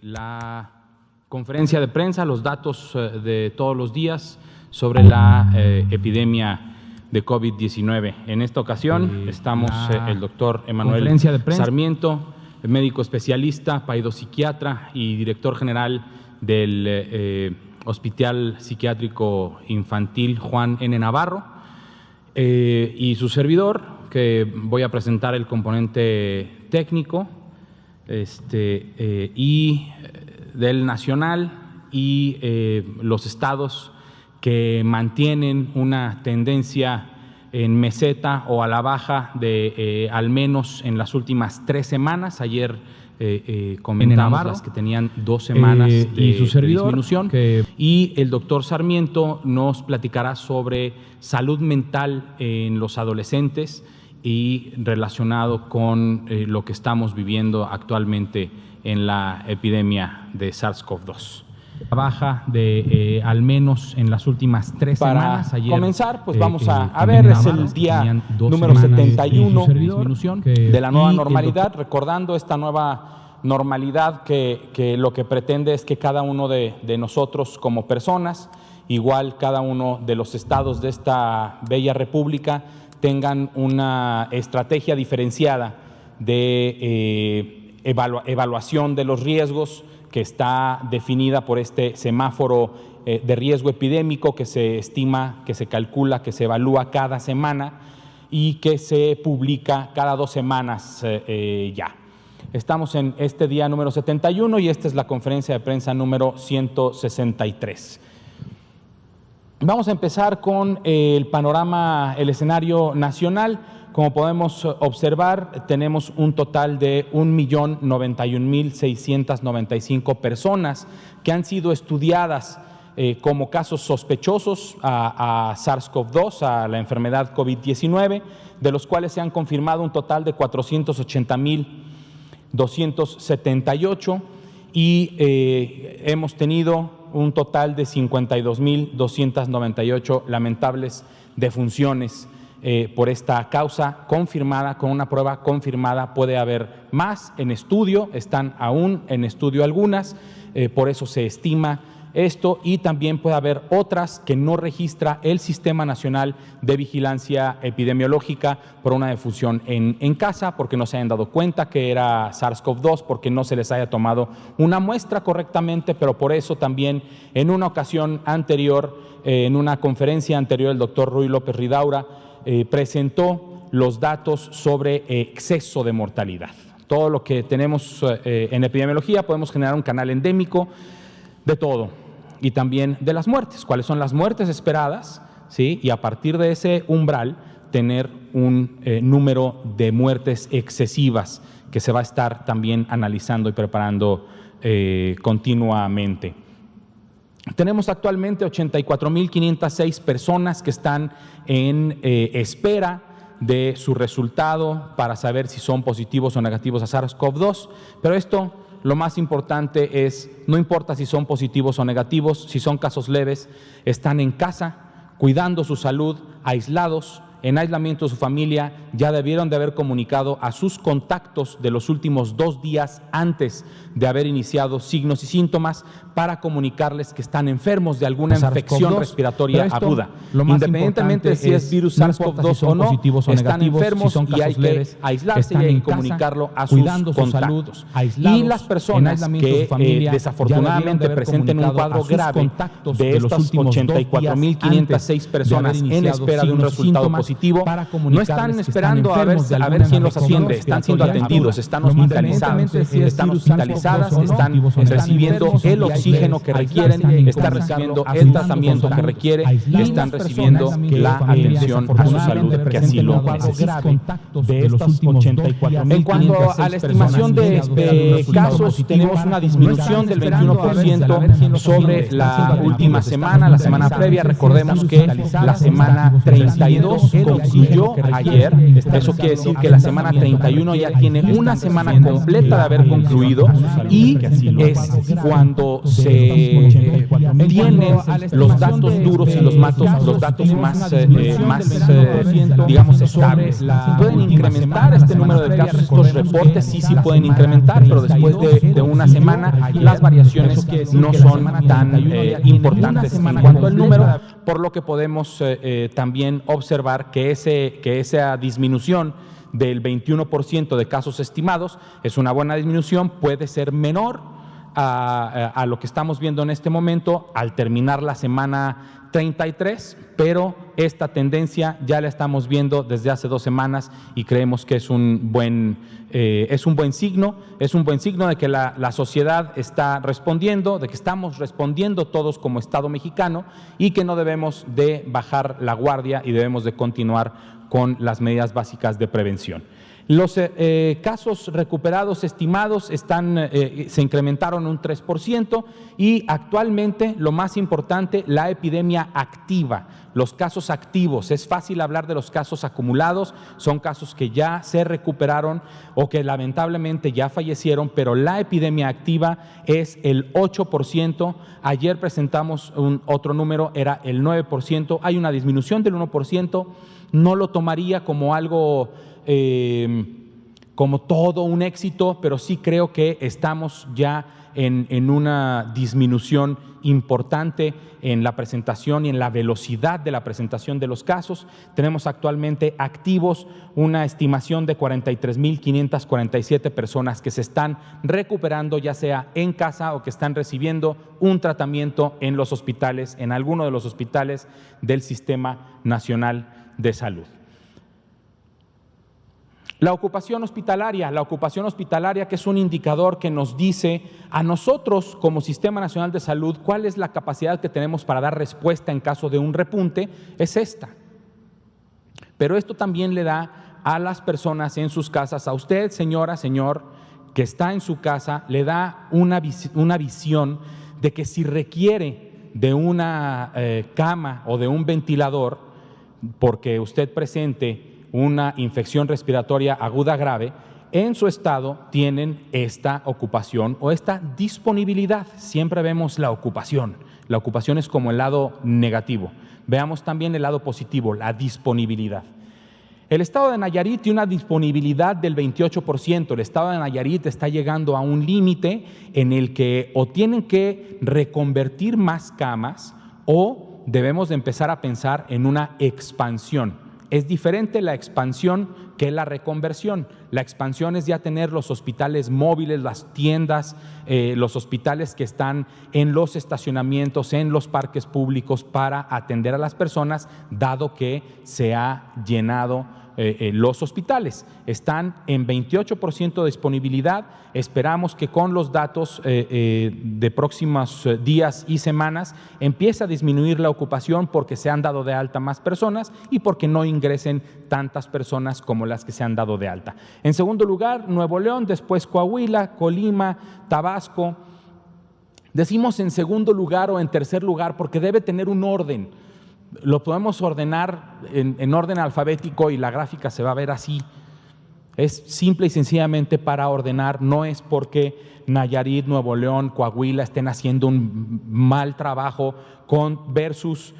La conferencia de prensa, los datos de todos los días sobre la epidemia de COVID-19. En esta ocasión estamos el doctor Emanuel Sarmiento, médico especialista, paidopsiquiatra y director general del Hospital Psiquiátrico Infantil Juan N. Navarro, y su servidor, que voy a presentar el componente técnico y del nacional y los estados que mantienen una tendencia en meseta o a la baja de al menos en las últimas 3 semanas. Ayer comentamos las que tenían 2 semanas de disminución. Y el doctor Sarmiento nos platicará sobre salud mental en los adolescentes y relacionado con lo que estamos viviendo actualmente en la epidemia de SARS-CoV-2. Baja de al menos en las últimas 3 semanas. Ayer, comenzar, pues vamos a ver, es el día número 71 de la nueva normalidad, recordando esta nueva normalidad que lo que pretende es que cada uno de nosotros como personas, igual cada uno de los estados de esta bella república, tengan una estrategia diferenciada de evaluación de los riesgos que está definida por este semáforo de riesgo epidémico que se estima, que se calcula, que se evalúa cada semana y que se publica cada 2 semanas ya. Estamos en este día número 71 y esta es la conferencia de prensa número 163. Vamos a empezar con el panorama, el escenario nacional. Como podemos observar, tenemos un total de 1.091.695 personas que han sido estudiadas como casos sospechosos a SARS-CoV-2, a la enfermedad COVID-19, de los cuales se han confirmado un total de 480.278 y hemos tenido un total de 52.298 lamentables defunciones por esta causa confirmada, con una prueba confirmada. Puede haber más en estudio, están aún en estudio algunas, por eso se estima esto, y también puede haber otras que no registra el Sistema Nacional de Vigilancia Epidemiológica por una defunción en casa, porque no se hayan dado cuenta que era SARS-CoV-2, porque no se les haya tomado una muestra correctamente, pero por eso también en una ocasión anterior, en una conferencia anterior, el doctor Ruy López Ridaura presentó los datos sobre exceso de mortalidad. Todo lo que tenemos en epidemiología, podemos generar un canal endémico de todo, y también de las muertes, cuáles son las muertes esperadas, ¿sí? Y a partir de ese umbral tener un número de muertes excesivas que se va a estar también analizando y preparando continuamente. Tenemos actualmente 84.506 personas que están en espera de su resultado para saber si son positivos o negativos a SARS-CoV-2, pero esto, lo más importante es, no importa si son positivos o negativos, si son casos leves, están en casa, cuidando su salud, aislados, en aislamiento de su familia. Ya debieron de haber comunicado a sus contactos de los últimos 2 días antes de haber iniciado signos y síntomas para comunicarles que están enfermos de alguna infección respiratoria aguda. Independientemente de si es virus SARS-CoV-2 o no, están enfermos y hay que aislarse y hay que comunicarlo a sus contactos. Y las personas que desafortunadamente presenten un cuadro grave de estas 84.506 personas en espera de un resultado positivo positivo, no están esperando a ver quién los atiende, están siendo atendidos, están hospitalizadas, están recibiendo el oxígeno que requieren, están recibiendo el tratamiento que requiere y están recibiendo la atención a su salud que así lo necesita. En cuanto a la estimación de casos, tenemos una disminución del 21% sobre la última semana, la semana previa. Recordemos que la semana 32 concluyó ayer. Eso quiere decir que la semana 31 ya tiene una semana completa de haber concluido y es cuando se tienen los datos duros y los datos más digamos, estables. ¿Pueden incrementar este número de casos, estos reportes? Sí pueden incrementar, pero después de una semana las variaciones no son tan importantes en cuanto al número, por lo que podemos también observar que esa disminución del 21% de casos estimados es una buena disminución, puede ser menor a lo que estamos viendo en este momento al terminar la semana 33, pero esta tendencia ya la estamos viendo desde hace 2 semanas y creemos que es un buen signo de que la sociedad está respondiendo, de que estamos respondiendo todos como Estado mexicano y que no debemos de bajar la guardia y debemos de continuar con las medidas básicas de prevención. Los casos recuperados estimados se incrementaron un 3% y actualmente, lo más importante, la epidemia activa, los casos activos. Es fácil hablar de los casos acumulados, son casos que ya se recuperaron o que lamentablemente ya fallecieron, pero la epidemia activa es el 8%. Ayer presentamos otro número, era el 9%. Hay una disminución del 1%. No lo tomaría como algo como todo un éxito, pero sí creo que estamos ya en una disminución importante en la presentación y en la velocidad de la presentación de los casos. Tenemos actualmente activos una estimación de 43,547 personas que se están recuperando, ya sea en casa o que están recibiendo un tratamiento en los hospitales, en alguno de los hospitales del Sistema Nacional de Salud. La ocupación hospitalaria, que es un indicador que nos dice a nosotros como Sistema Nacional de Salud cuál es la capacidad que tenemos para dar respuesta en caso de un repunte, es esta. Pero esto también le da a las personas en sus casas, a usted, señora, señor, que está en su casa, le da una visión de que si requiere de una cama o de un ventilador, porque usted presente una infección respiratoria aguda grave, en su estado tienen esta ocupación o esta disponibilidad. Siempre vemos la ocupación es como el lado negativo. Veamos también el lado positivo, la disponibilidad. El estado de Nayarit tiene una disponibilidad del 28%. El estado de Nayarit está llegando a un límite en el que o tienen que reconvertir más camas o debemos de empezar a pensar en una expansión. Es diferente la expansión que la reconversión. La expansión es ya tener los hospitales móviles, las tiendas, los hospitales que están en los estacionamientos, en los parques públicos para atender a las personas, dado que se ha llenado los hospitales. Están en 28% de disponibilidad. Esperamos que con los datos de próximos días y semanas empiece a disminuir la ocupación porque se han dado de alta más personas y porque no ingresen tantas personas como las que se han dado de alta. En segundo lugar, Nuevo León, después Coahuila, Colima, Tabasco. Decimos en segundo lugar o en tercer lugar porque debe tener un orden. Lo podemos ordenar en orden alfabético y la gráfica se va a ver así. Es simple y sencillamente para ordenar, no es porque Nayarit, Nuevo León, Coahuila estén haciendo un mal trabajo versus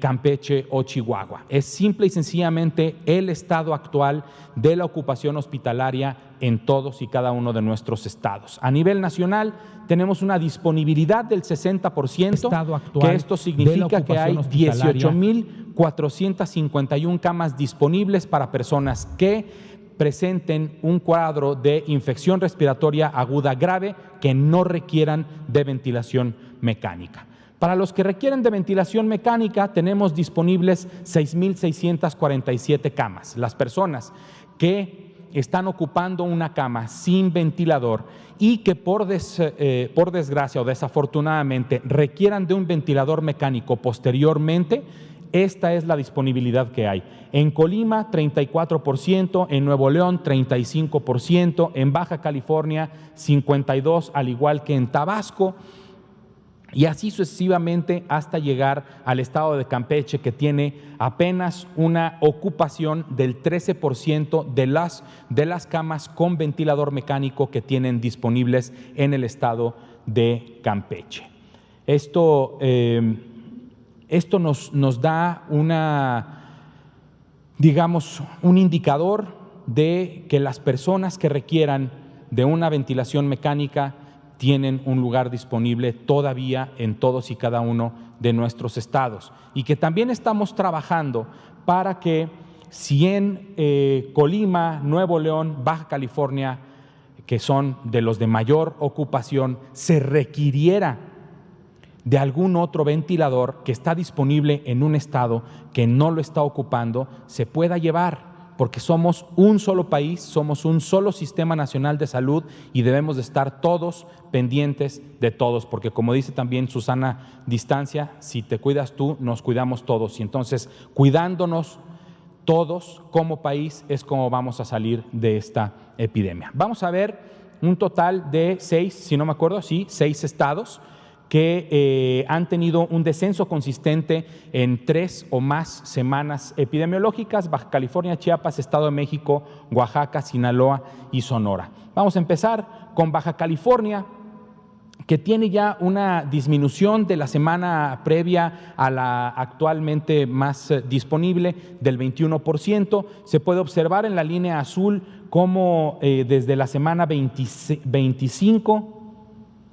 Campeche o Chihuahua. Es simple y sencillamente el estado actual de la ocupación hospitalaria en todos y cada uno de nuestros estados. A nivel nacional tenemos una disponibilidad del 60%, que esto significa que hay 18,451 camas disponibles para personas que presenten un cuadro de infección respiratoria aguda grave que no requieran de ventilación mecánica. Para los que requieren de ventilación mecánica, tenemos disponibles 6,647 camas. Las personas que están ocupando una cama sin ventilador y que por desgracia o desafortunadamente requieran de un ventilador mecánico posteriormente, esta es la disponibilidad que hay. En Colima, 34%, en Nuevo León, 35%, en Baja California, 52%, al igual que en Tabasco, y así sucesivamente hasta llegar al estado de Campeche, que tiene apenas una ocupación del 13% de las camas con ventilador mecánico que tienen disponibles en el estado de Campeche. Esto nos da un indicador de que las personas que requieran de una ventilación mecánica tienen un lugar disponible todavía en todos y cada uno de nuestros estados, y que también estamos trabajando para que si en Colima, Nuevo León, Baja California, que son de los de mayor ocupación, se requiriera de algún otro ventilador que está disponible en un estado que no lo está ocupando, se pueda llevar, porque somos un solo país, somos un solo sistema nacional de salud y debemos de estar todos pendientes de todos, porque como dice también Susana Distancia, si te cuidas tú, nos cuidamos todos, y entonces cuidándonos todos como país es como vamos a salir de esta epidemia. Vamos a ver un total de 6 estados que han tenido un descenso consistente en 3 o más semanas epidemiológicas: Baja California, Chiapas, Estado de México, Oaxaca, Sinaloa y Sonora. Vamos a empezar con Baja California, que tiene ya una disminución de la semana previa a la actualmente más disponible del 21%. Se puede observar en la línea azul cómo desde la semana 25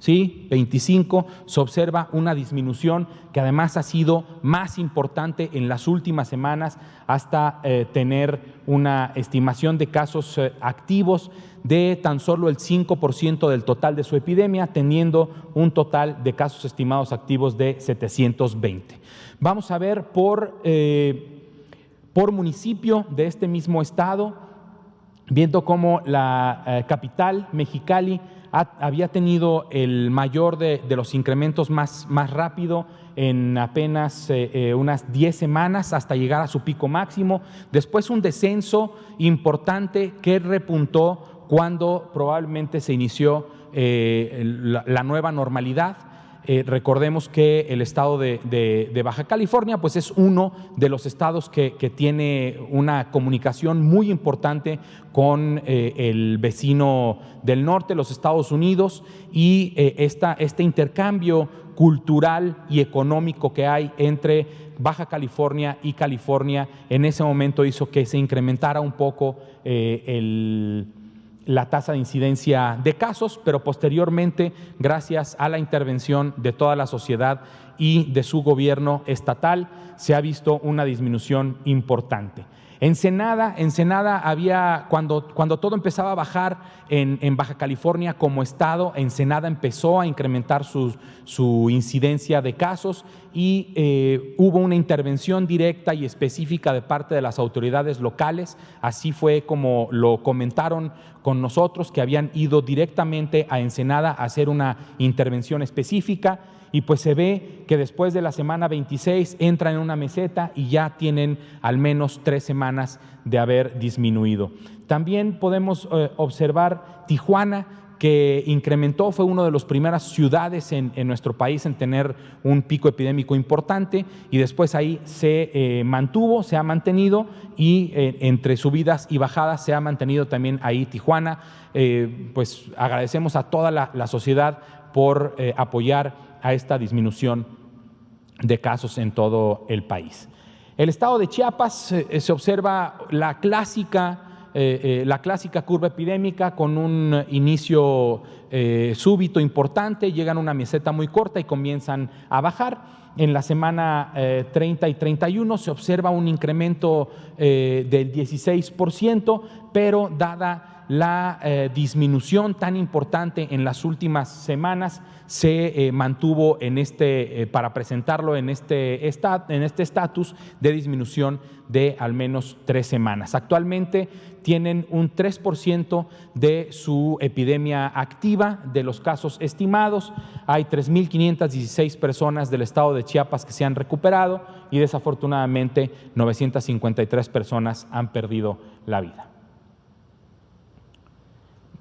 se observa una disminución que además ha sido más importante en las últimas semanas, hasta tener una estimación de casos activos de tan solo el 5% del total de su epidemia, teniendo un total de casos estimados activos de 720. Vamos a ver por municipio de este mismo estado, viendo cómo la capital, Mexicali, había tenido el mayor de los incrementos más rápido en apenas unas 10 semanas hasta llegar a su pico máximo. Después un descenso importante que repuntó cuando probablemente se inició la nueva normalidad. Recordemos que el estado de Baja California pues es uno de los estados que tiene una comunicación muy importante con el vecino del norte, los Estados Unidos, y este intercambio cultural y económico que hay entre Baja California y California en ese momento hizo que se incrementara un poco la tasa de incidencia de casos, pero posteriormente, gracias a la intervención de toda la sociedad y de su gobierno estatal, se ha visto una disminución importante. Ensenada había, cuando todo empezaba a bajar en Baja California como estado, Ensenada empezó a incrementar su incidencia de casos y hubo una intervención directa y específica de parte de las autoridades locales. Así fue como lo comentaron con nosotros, que habían ido directamente a Ensenada a hacer una intervención específica. Y pues se ve que después de la semana 26 entran en una meseta y ya tienen al menos 3 semanas de haber disminuido. También podemos observar Tijuana, que incrementó, fue una de las primeras ciudades en nuestro país en tener un pico epidémico importante, y después ahí se mantuvo, se ha mantenido, y entre subidas y bajadas se ha mantenido también ahí Tijuana. Pues agradecemos a toda la sociedad por apoyar a esta disminución de casos en todo el país. El estado de Chiapas se observa la clásica curva epidémica con un inicio súbito importante, llegan a una meseta muy corta y comienzan a bajar. En la semana 30 y 31 se observa un incremento del 16%, pero dada la disminución tan importante en las últimas semanas se mantuvo para presentarlo en este estatus de disminución de al menos 3 semanas. Actualmente tienen un 3% de su epidemia activa de los casos estimados. Hay 3.516 personas del estado de Chiapas que se han recuperado y desafortunadamente 953 personas han perdido la vida.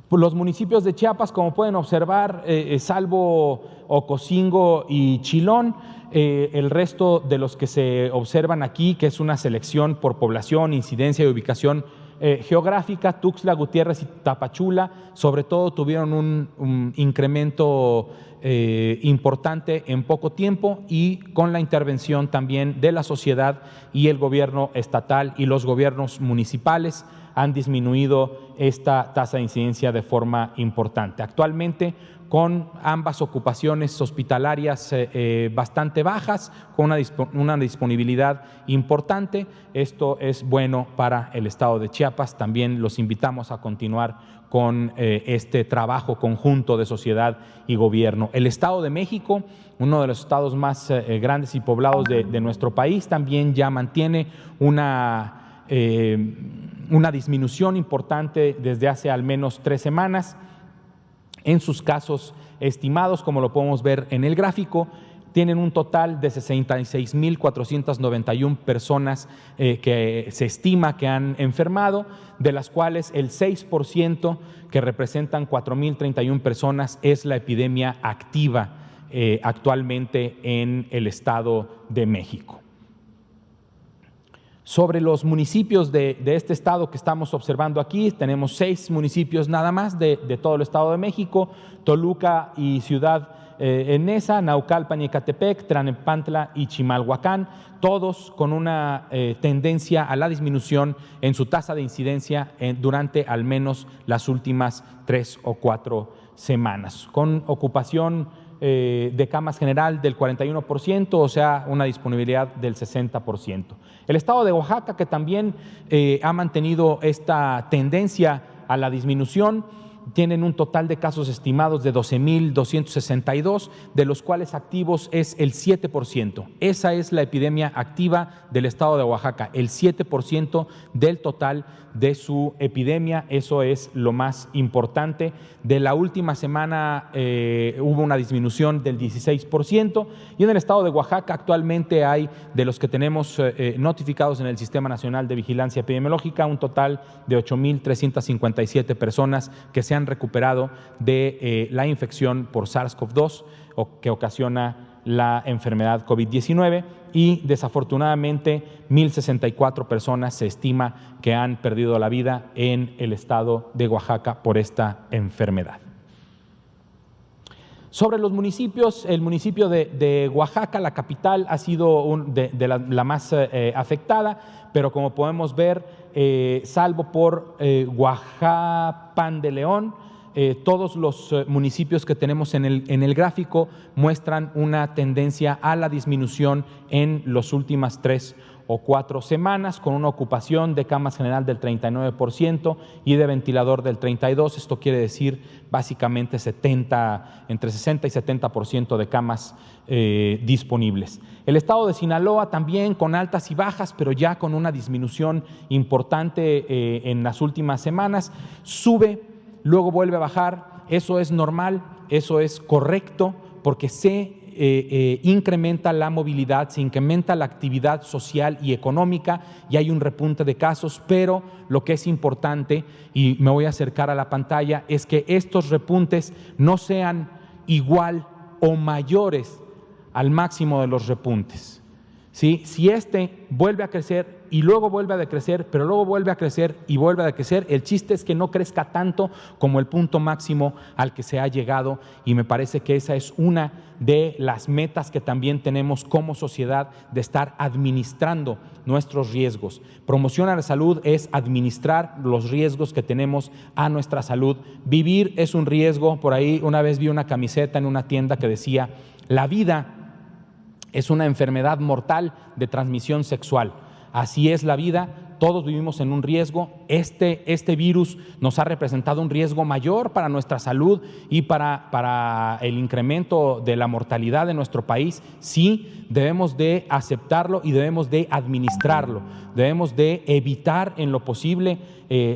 Los municipios de Chiapas, como pueden observar, salvo Ocosingo y Chilón, el resto de los que se observan aquí, que es una selección por población, incidencia y ubicación geográfica, Tuxtla Gutiérrez y Tapachula, sobre todo tuvieron un incremento importante en poco tiempo y con la intervención también de la sociedad y el gobierno estatal y los gobiernos municipales han disminuido esta tasa de incidencia de forma importante. Actualmente, con ambas ocupaciones hospitalarias bastante bajas, con una disponibilidad importante, esto es bueno para el estado de Chiapas. También los invitamos a continuar con este trabajo conjunto de sociedad y gobierno. El Estado de México, uno de los estados más grandes y poblados de nuestro país, también ya mantiene una disminución importante desde hace al menos 3 semanas. En sus casos estimados, como lo podemos ver en el gráfico, tienen un total de 66.491 personas que se estima que han enfermado, de las cuales el 6%, que representan 4.031 personas, es la epidemia activa actualmente en el Estado de México. Sobre los municipios de este estado que estamos observando aquí, tenemos 6 municipios nada más de todo el Estado de México: Toluca y Ciudad Neza, Naucalpan y Ecatepec, Tlalnepantla y Chimalhuacán, todos con una tendencia a la disminución en su tasa de incidencia durante al menos las últimas 3 o 4 semanas, con ocupación de camas general del 41%, o sea, una disponibilidad del 60%. El estado de Oaxaca, que también ha mantenido esta tendencia a la disminución, tienen un total de casos estimados de 12.262, de los cuales activos es el 7%. Esa es la epidemia activa del estado de Oaxaca, el 7% del total de su epidemia. Eso es lo más importante. De la última semana hubo una disminución del 16%, y en el estado de Oaxaca actualmente hay, de los que tenemos notificados en el Sistema Nacional de Vigilancia Epidemiológica, un total de 8.357 personas que se han recuperado de la infección por SARS-CoV-2 que ocasiona la enfermedad COVID-19, y desafortunadamente 1.064 personas se estima que han perdido la vida en el estado de Oaxaca por esta enfermedad. Sobre los municipios, el municipio de Oaxaca, la capital, ha sido la más afectada, pero como podemos ver, salvo por Huajuapan de León, todos los municipios que tenemos en el gráfico muestran una tendencia a la disminución en las últimas 3 o 4 semanas, con una ocupación de camas general del 39% y de ventilador del 32%. Esto quiere decir básicamente entre 60 y 70% de camas disponibles. El estado de Sinaloa también con altas y bajas, pero ya con una disminución importante en las últimas semanas. Sube, luego vuelve a bajar. Eso es normal, eso es correcto, porque se incrementa la movilidad, se incrementa la actividad social y económica y hay un repunte de casos, pero lo que es importante, y me voy a acercar a la pantalla, es que estos repuntes no sean igual o mayores al máximo de los repuntes. ¿Sí? Si este vuelve a crecer y luego vuelve a decrecer, pero luego vuelve a crecer y vuelve a decrecer, el chiste es que no crezca tanto como el punto máximo al que se ha llegado, y me parece que esa es una de las metas que también tenemos como sociedad, de estar administrando nuestros riesgos. Promoción a la salud es administrar los riesgos que tenemos a nuestra salud. Vivir es un riesgo. Por ahí una vez vi una camiseta en una tienda que decía: la vida es una enfermedad mortal de transmisión sexual. Así es la vida, todos vivimos en un riesgo. Este virus nos ha representado un riesgo mayor para nuestra salud y para el incremento de la mortalidad de nuestro país. Sí, debemos de aceptarlo y debemos de administrarlo. Debemos de evitar en lo posible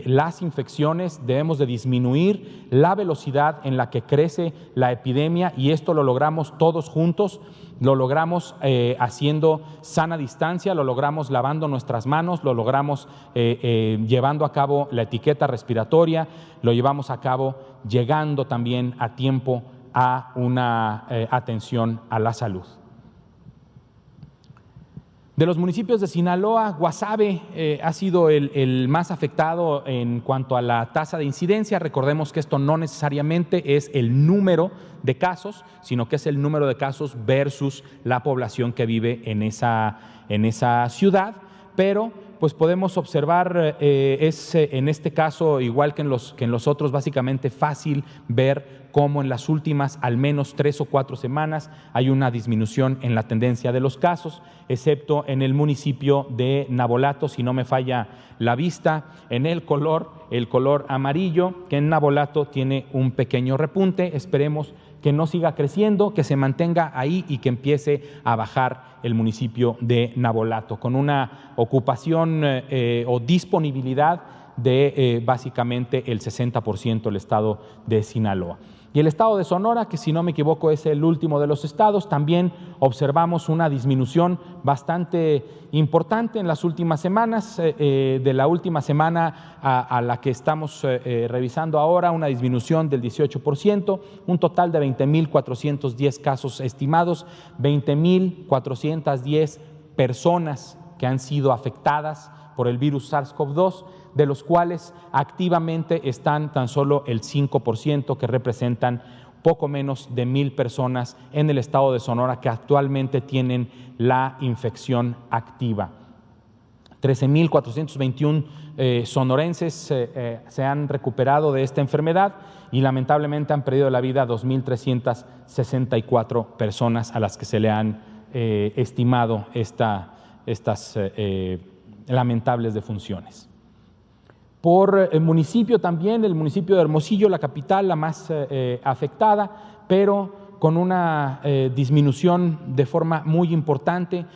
las infecciones, debemos de disminuir la velocidad en la que crece la epidemia, y esto lo logramos todos juntos. Lo logramos haciendo sana distancia, lo logramos lavando nuestras manos, lo logramos llevando a cabo la etiqueta respiratoria, lo llevamos a cabo llegando también a tiempo a una atención a la salud. De los municipios de Sinaloa, Guasave ha sido el más afectado en cuanto a la tasa de incidencia. Recordemos que esto no necesariamente es el número de casos, sino que es el número de casos versus la población que vive en esa ciudad, pero pues podemos observar, en este caso, igual que en los otros, básicamente fácil ver cómo en las últimas al menos 3 o 4 semanas hay una disminución en la tendencia de los casos, excepto en el municipio de Navolato, si no me falla la vista, en el color amarillo, que en Navolato tiene un pequeño repunte. Esperemos que no siga creciendo, que se mantenga ahí y que empiece a bajar el municipio de Navolato, con una ocupación o disponibilidad de básicamente el 60% del estado de Sinaloa. Y el estado de Sonora, que si no me equivoco es el último de los estados, también observamos una disminución bastante importante en las últimas semanas. De la última semana a la que estamos revisando ahora, una disminución del 18%, un total de 20.410 casos estimados, 20.410 personas que han sido afectadas por el virus SARS-CoV-2, de los cuales activamente están tan solo el 5%, que representan poco menos de 1,000 personas en el estado de Sonora que actualmente tienen la infección activa. 13.421 sonorenses se han recuperado de esta enfermedad y lamentablemente han perdido la vida 2.364 personas a las que se le han estimado estas lamentables defunciones. Por el municipio también, el municipio de Hermosillo, la capital, la más afectada, pero con una disminución de forma muy importante,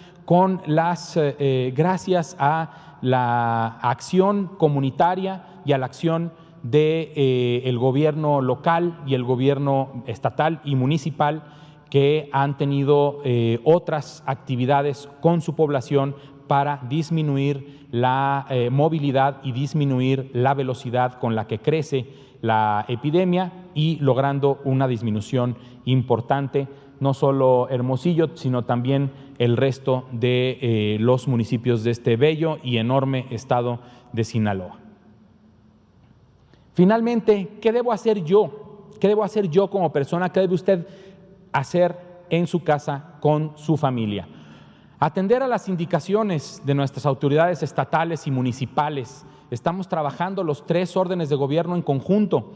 gracias a la acción comunitaria y a la acción del gobierno local y el gobierno estatal y municipal, que han tenido otras actividades con su población para disminuir la movilidad y disminuir la velocidad con la que crece la epidemia, y logrando una disminución importante, no solo Hermosillo, sino también el resto de los municipios de este bello y enorme estado de Sinaloa. Finalmente, ¿qué debo hacer yo? ¿Qué debo hacer yo como persona? ¿Qué debe usted hacer en su casa con su familia? Atender a las indicaciones de nuestras autoridades estatales y municipales. Estamos trabajando los 3 órdenes de gobierno en conjunto.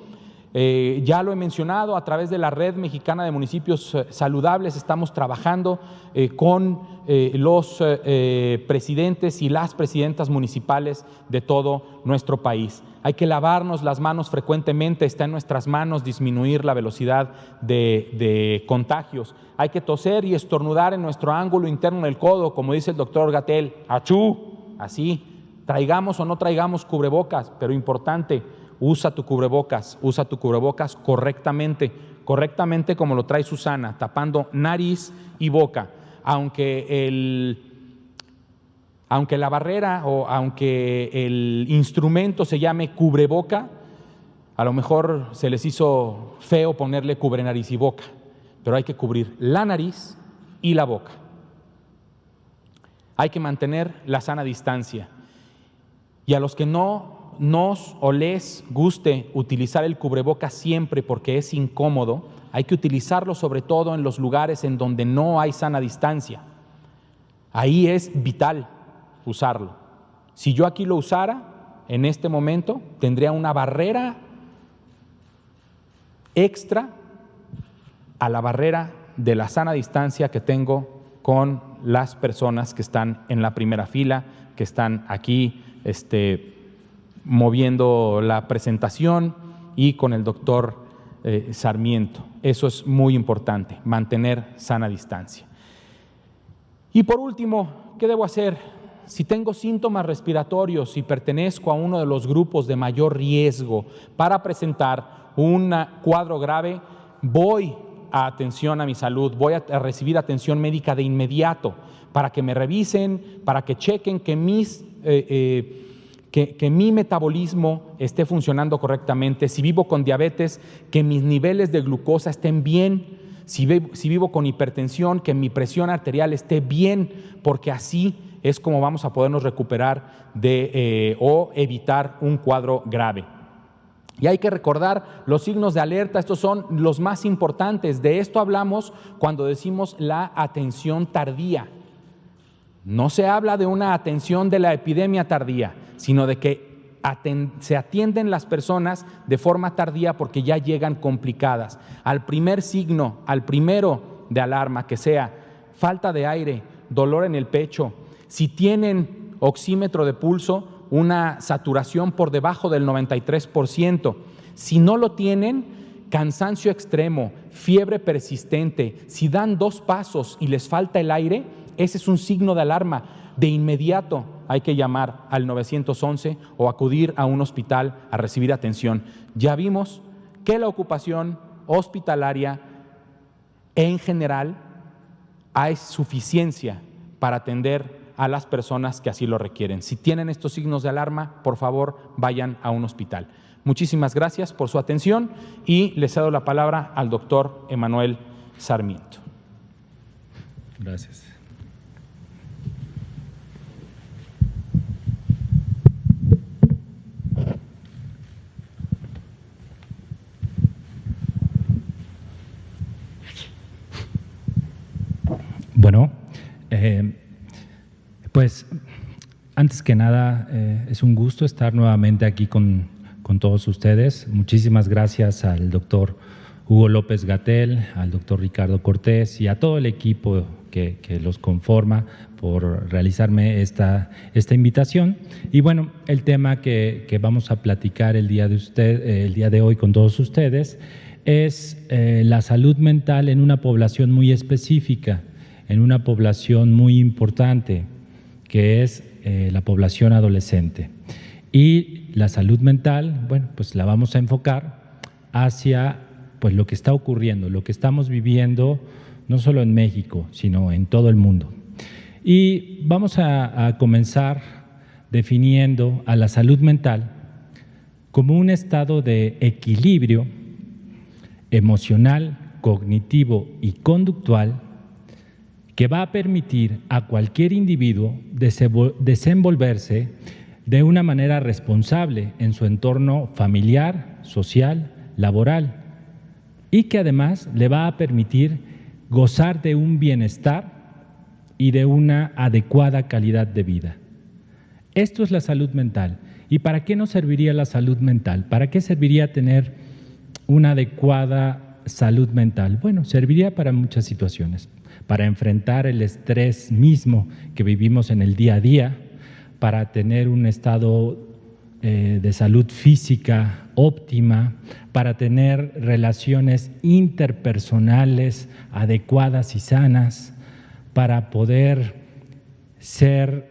Ya lo he mencionado, a través de la Red Mexicana de Municipios Saludables estamos trabajando con los presidentes y las presidentas municipales de todo nuestro país. Hay que lavarnos las manos frecuentemente, está en nuestras manos disminuir la velocidad de contagios. Hay que toser y estornudar en nuestro ángulo interno del codo, como dice el doctor Gatell, ¡achú! Así, traigamos o no traigamos cubrebocas, pero importante, usa tu cubrebocas correctamente como lo trae Susana, tapando nariz y boca. Aunque la barrera o aunque el instrumento se llame cubreboca, a lo mejor se les hizo feo ponerle cubre nariz y boca, pero hay que cubrir la nariz y la boca. Hay que mantener la sana distancia. Y a los que no nos o les guste utilizar el cubrebocas siempre porque es incómodo, hay que utilizarlo sobre todo en los lugares en donde no hay sana distancia. Ahí es vital usarlo. Si yo aquí lo usara, en este momento tendría una barrera extra a la barrera de la sana distancia que tengo con las personas que están en la primera fila, que están aquí moviendo la presentación y con el doctor Sarmiento. Eso es muy importante, mantener sana distancia. Y por último, ¿qué debo hacer? Si tengo síntomas respiratorios y pertenezco a uno de los grupos de mayor riesgo para presentar un cuadro grave, voy a atención a mi salud, voy a recibir atención médica de inmediato para que me revisen, para que chequen que mi metabolismo esté funcionando correctamente, si vivo con diabetes, que mis niveles de glucosa estén bien, si vivo con hipertensión, que mi presión arterial esté bien, porque así es como vamos a podernos recuperar o evitar un cuadro grave. Y hay que recordar los signos de alerta, estos son los más importantes. De esto hablamos cuando decimos la atención tardía. No se habla de una atención de la epidemia tardía, sino de que se atienden las personas de forma tardía porque ya llegan complicadas. Al primer signo, al primero de alarma, que sea falta de aire, dolor en el pecho, si tienen oxímetro de pulso, una saturación por debajo del 93%. Si no lo tienen, cansancio extremo, fiebre persistente, si dan 2 pasos y les falta el aire, ese es un signo de alarma. De inmediato hay que llamar al 911 o acudir a un hospital a recibir atención. Ya vimos que la ocupación hospitalaria en general hay suficiencia para atender a las personas que así lo requieren. Si tienen estos signos de alarma, por favor, vayan a un hospital. Muchísimas gracias por su atención y le cedo la palabra al doctor Emanuel Sarmiento. Gracias. Bueno, pues antes que nada es un gusto estar nuevamente aquí con todos ustedes. Muchísimas gracias al doctor Hugo López-Gatell, al doctor Ricardo Cortés y a todo el equipo que los conforma por realizarme esta invitación. Y bueno, el tema que vamos a platicar el día de hoy con todos ustedes es la salud mental en una población muy específica, en una población muy importante, que es la población adolescente. Y la salud mental, bueno, pues la vamos a enfocar hacia pues lo que está ocurriendo, lo que estamos viviendo, no solo en México, sino en todo el mundo. Y vamos a comenzar definiendo a la salud mental como un estado de equilibrio emocional, cognitivo y conductual que va a permitir a cualquier individuo desenvolverse de una manera responsable en su entorno familiar, social, laboral, y que además le va a permitir gozar de un bienestar y de una adecuada calidad de vida. Esto es la salud mental. ¿Y para qué nos serviría la salud mental? ¿Para qué serviría tener una adecuada salud mental? Bueno, serviría para muchas situaciones. Para enfrentar el estrés mismo que vivimos en el día a día, para tener un estado de salud física óptima, para tener relaciones interpersonales adecuadas y sanas, para poder ser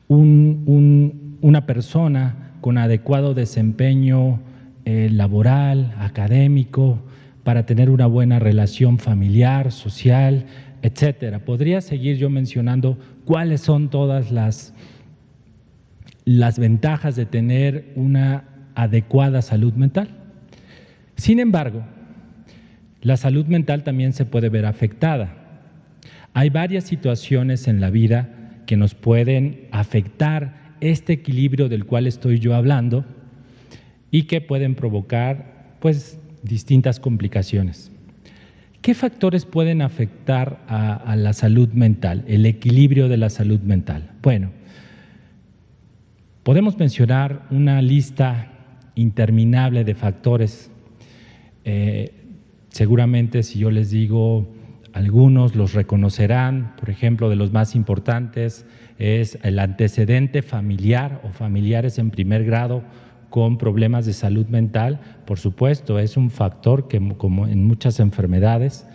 una persona con adecuado desempeño laboral, académico, para tener una buena relación familiar, social, etcétera. Podría seguir yo mencionando cuáles son todas las ventajas de tener una adecuada salud mental. Sin embargo, la salud mental también se puede ver afectada. Hay varias situaciones en la vida que nos pueden afectar este equilibrio del cual estoy yo hablando y que pueden provocar, pues, distintas complicaciones. ¿Qué factores pueden afectar a la salud mental, el equilibrio de la salud mental? Bueno, podemos mencionar una lista interminable de factores. Seguramente si yo les digo algunos los reconocerán, por ejemplo, de los más importantes es el antecedente familiar o familiares en primer grado con problemas de salud mental. Por supuesto, es un factor que, como en muchas enfermedades,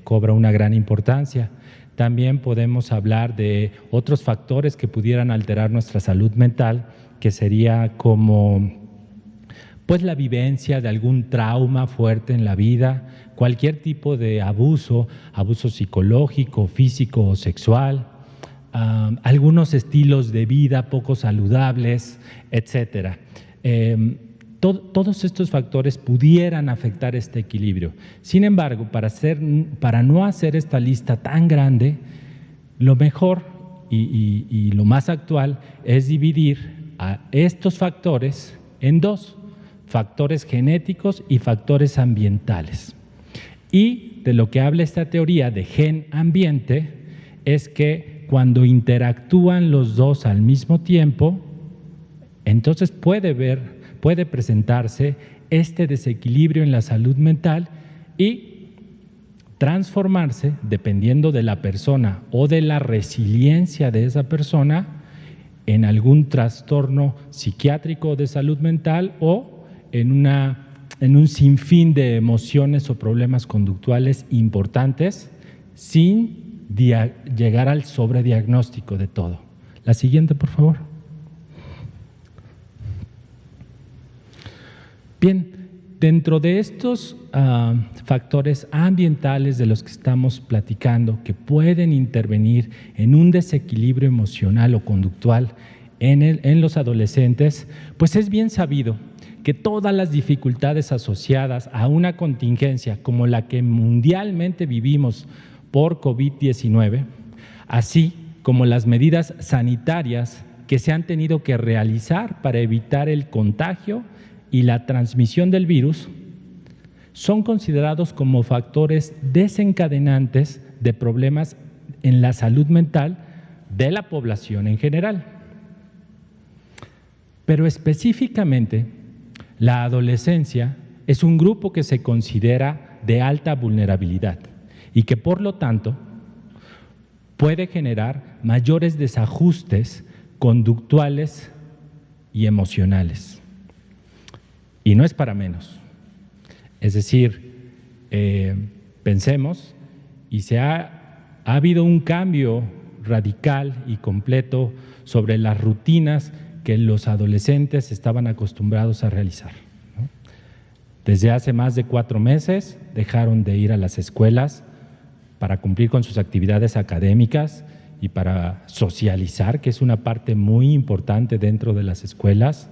cobra una gran importancia. También podemos hablar de otros factores que pudieran alterar nuestra salud mental, que sería como pues la vivencia de algún trauma fuerte en la vida, cualquier tipo de abuso psicológico, físico o sexual, algunos estilos de vida poco saludables, etcétera. Todos estos factores pudieran afectar este equilibrio. Sin embargo, para no hacer esta lista tan grande, lo mejor y lo más actual es dividir a estos factores en dos: factores genéticos y factores ambientales. Y de lo que habla esta teoría de gen-ambiente es que cuando interactúan los dos al mismo tiempo, entonces puede presentarse este desequilibrio en la salud mental y transformarse, dependiendo de la persona o de la resiliencia de esa persona, en algún trastorno psiquiátrico de salud mental o en un sinfín de emociones o problemas conductuales importantes, sin llegar al sobrediagnóstico de todo. La siguiente, por favor. Bien, dentro de estos factores ambientales de los que estamos platicando, que pueden intervenir en un desequilibrio emocional o conductual en los adolescentes, pues es bien sabido que todas las dificultades asociadas a una contingencia como la que mundialmente vivimos por COVID-19, así como las medidas sanitarias que se han tenido que realizar para evitar el contagio y la transmisión del virus, son considerados como factores desencadenantes de problemas en la salud mental de la población en general. Pero específicamente, la adolescencia es un grupo que se considera de alta vulnerabilidad y que, por lo tanto, puede generar mayores desajustes conductuales y emocionales. Y no es para menos. Es decir, pensemos, y ha habido un cambio radical y completo sobre las rutinas que los adolescentes estaban acostumbrados a realizar, ¿no? Desde hace más de 4 meses dejaron de ir a las escuelas para cumplir con sus actividades académicas y para socializar, que es una parte muy importante dentro de las escuelas.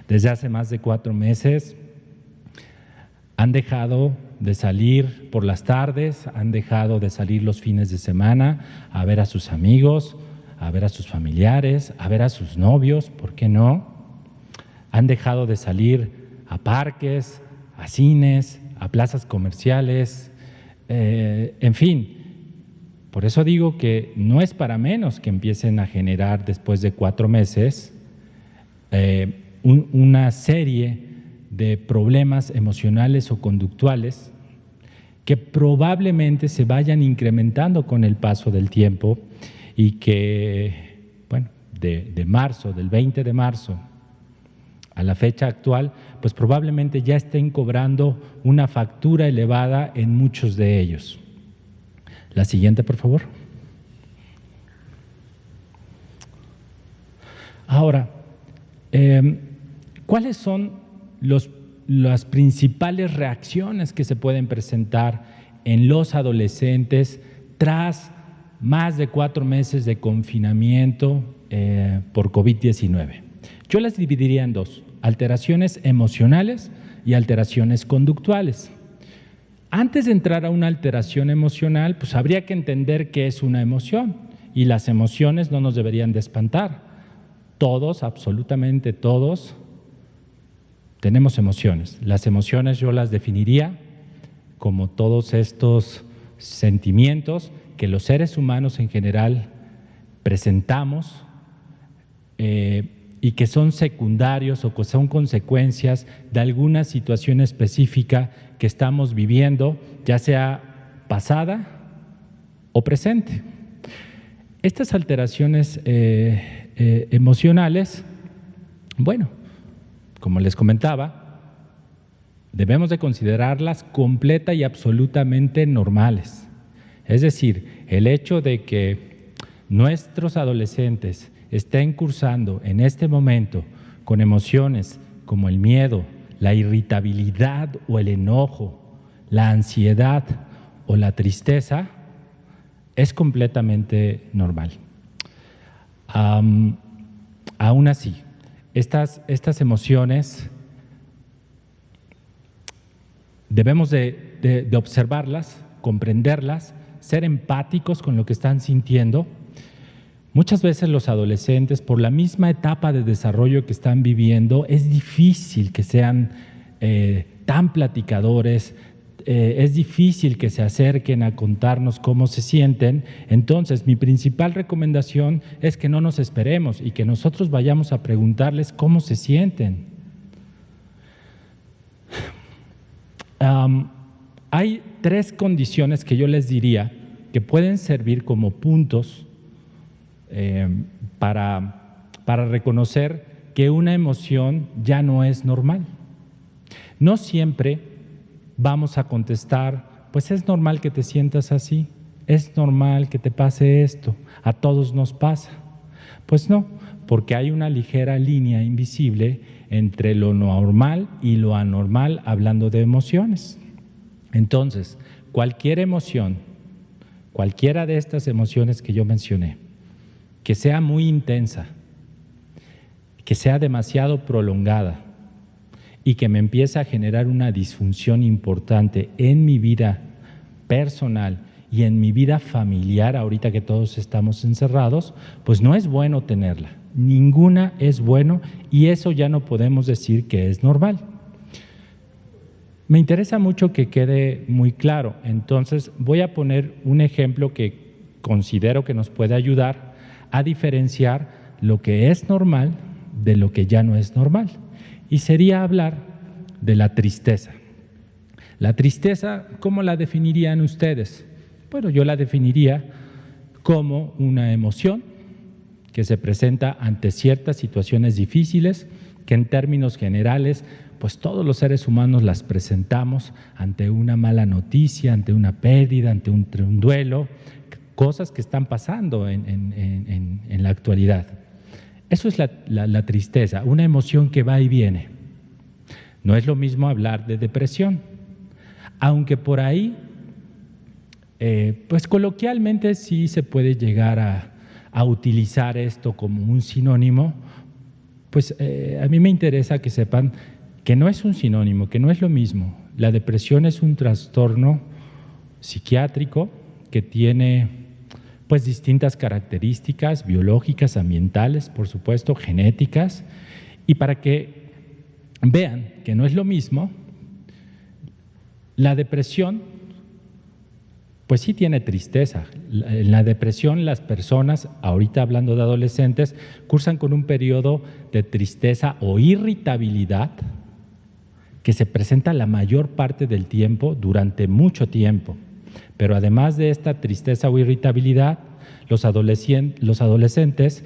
Desde hace más de 4 meses han dejado de salir por las tardes, han dejado de salir los fines de semana a ver a sus amigos, a ver a sus familiares, a ver a sus novios, ¿por qué no? Han dejado de salir a parques, a cines, a plazas comerciales, en fin. Por eso digo que no es para menos que empiecen a generar después de 4 meses una serie de problemas emocionales o conductuales que probablemente se vayan incrementando con el paso del tiempo y que, bueno, de marzo, del 20 de marzo a la fecha actual, pues probablemente ya estén cobrando una factura elevada en muchos de ellos. La siguiente, por favor. Ahora, ¿cuáles son las principales reacciones que se pueden presentar en los adolescentes tras más de 4 meses de confinamiento por COVID-19? Yo las dividiría en 2, alteraciones emocionales y alteraciones conductuales. Antes de entrar a una alteración emocional, pues habría que entender qué es una emoción, y las emociones no nos deberían de espantar. Todos, absolutamente todos, tenemos emociones. Las emociones yo las definiría como todos estos sentimientos que los seres humanos en general presentamos y que son secundarios o que son consecuencias de alguna situación específica que estamos viviendo, ya sea pasada o presente. Estas alteraciones emocionales, bueno, como les comentaba, debemos de considerarlas completa y absolutamente normales. Es decir, el hecho de que nuestros adolescentes estén cursando en este momento con emociones como el miedo, la irritabilidad o el enojo, la ansiedad o la tristeza, es completamente normal. Aún así, estas emociones debemos de observarlas, comprenderlas, ser empáticos con lo que están sintiendo. Muchas veces los adolescentes, por la misma etapa de desarrollo que están viviendo, es difícil que sean tan platicadores, es difícil que se acerquen a contarnos cómo se sienten. Entonces, mi principal recomendación es que no nos esperemos y que nosotros vayamos a preguntarles cómo se sienten. Hay 3 condiciones que yo les diría que pueden servir como puntos para reconocer que una emoción ya no es normal. No siempre vamos a contestar, pues es normal que te sientas así, es normal que te pase esto, a todos nos pasa. Pues no, porque hay una ligera línea invisible entre lo normal y lo anormal hablando de emociones. Entonces, cualquier emoción, cualquiera de estas emociones que yo mencioné, que sea muy intensa, que sea demasiado prolongada y que me empiece a generar una disfunción importante en mi vida personal y en mi vida familiar, ahorita que todos estamos encerrados, pues no es bueno tenerla. Ninguna es bueno y eso ya no podemos decir que es normal. Me interesa mucho que quede muy claro, entonces voy a poner un ejemplo que considero que nos puede ayudar a diferenciar lo que es normal de lo que ya no es normal. Y sería hablar de la tristeza. La tristeza, ¿cómo la definirían ustedes? Bueno, yo la definiría como una emoción que se presenta ante ciertas situaciones difíciles, que en términos generales, pues todos los seres humanos las presentamos ante una mala noticia, ante una pérdida, ante un duelo, cosas que están pasando en la actualidad. Eso es la tristeza, una emoción que va y viene. No es lo mismo hablar de depresión, aunque por ahí, pues coloquialmente sí se puede llegar a utilizar esto como un sinónimo, pues a mí me interesa que sepan que no es un sinónimo, que no es lo mismo. La depresión es un trastorno psiquiátrico que tiene pues distintas características biológicas, ambientales, por supuesto, genéticas, y para que vean que no es lo mismo, la depresión pues sí tiene tristeza. En la depresión las personas, ahorita hablando de adolescentes, cursan con un periodo de tristeza o irritabilidad que se presenta la mayor parte del tiempo, durante mucho tiempo. Pero además de esta tristeza o irritabilidad, los adolescentes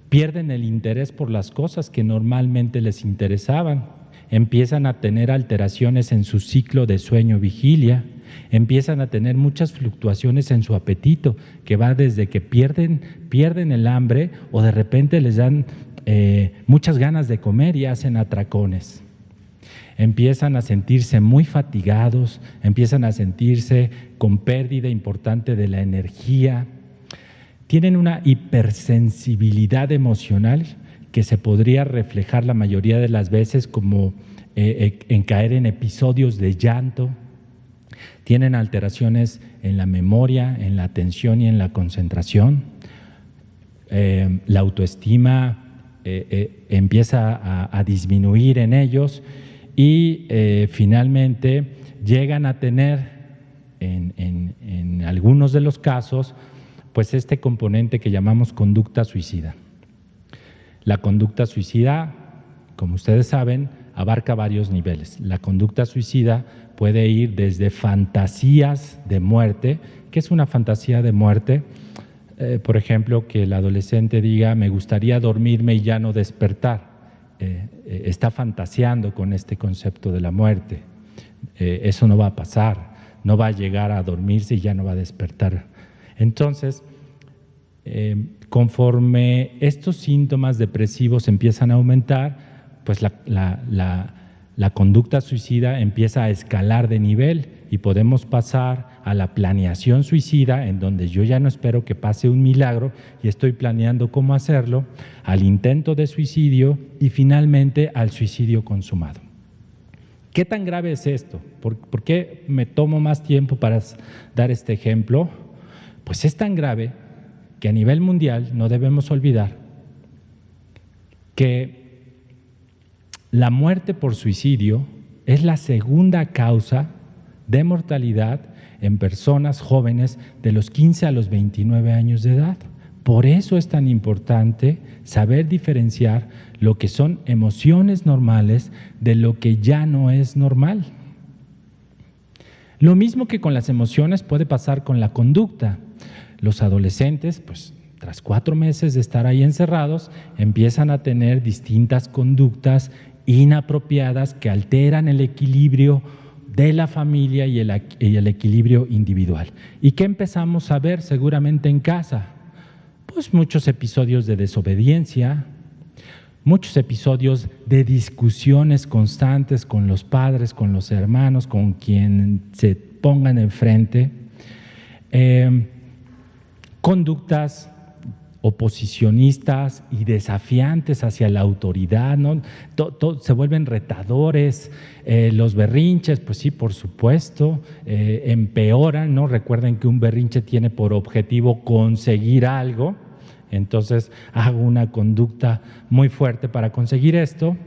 pierden el interés por las cosas que normalmente les interesaban, empiezan a tener alteraciones en su ciclo de sueño-vigilia, empiezan a tener muchas fluctuaciones en su apetito, que va desde que pierden el hambre o de repente les dan muchas ganas de comer y hacen atracones. Empiezan a sentirse muy fatigados, empiezan a sentirse con pérdida importante de la energía. Tienen una hipersensibilidad emocional que se podría reflejar la mayoría de las veces como en caer en episodios de llanto. Tienen alteraciones en la memoria, en la atención y en la concentración. La autoestima empieza a disminuir en ellos. Y finalmente llegan a tener, en algunos de los casos, pues este componente que llamamos conducta suicida. La conducta suicida, como ustedes saben, abarca varios niveles. La conducta suicida puede ir desde fantasías de muerte. ¿Qué es una fantasía de muerte? Por ejemplo, que el adolescente diga, me gustaría dormirme y ya no despertar. Está fantaseando con este concepto de la muerte. Eso no va a pasar, no va a llegar a dormirse y ya no va a despertar. Entonces, conforme estos síntomas depresivos empiezan a aumentar, pues la conducta suicida empieza a escalar de nivel y podemos pasar a la planeación suicida, en donde yo ya no espero que pase un milagro y estoy planeando cómo hacerlo, al intento de suicidio y finalmente al suicidio consumado. ¿Qué tan grave es esto? ¿Por qué me tomo más tiempo para dar este ejemplo? Pues es tan grave que a nivel mundial no debemos olvidar que la muerte por suicidio es la segunda causa de mortalidad en personas jóvenes de los 15 a los 29 años de edad. Por eso es tan importante saber diferenciar lo que son emociones normales de lo que ya no es normal. Lo mismo que con las emociones puede pasar con la conducta. Los adolescentes, pues, tras 4 meses de estar ahí encerrados, empiezan a tener distintas conductas inapropiadas que alteran el equilibrio de la familia y el equilibrio individual. ¿Y qué empezamos a ver seguramente en casa? Pues muchos episodios de desobediencia, muchos episodios de discusiones constantes con los padres, con los hermanos, con quien se pongan enfrente, conductas oposicionistas y desafiantes hacia la autoridad, ¿no? Se vuelven retadores, los berrinches, pues sí, por supuesto, empeoran, ¿no? Recuerden que un berrinche tiene por objetivo conseguir algo, entonces hago una conducta muy fuerte para conseguir esto,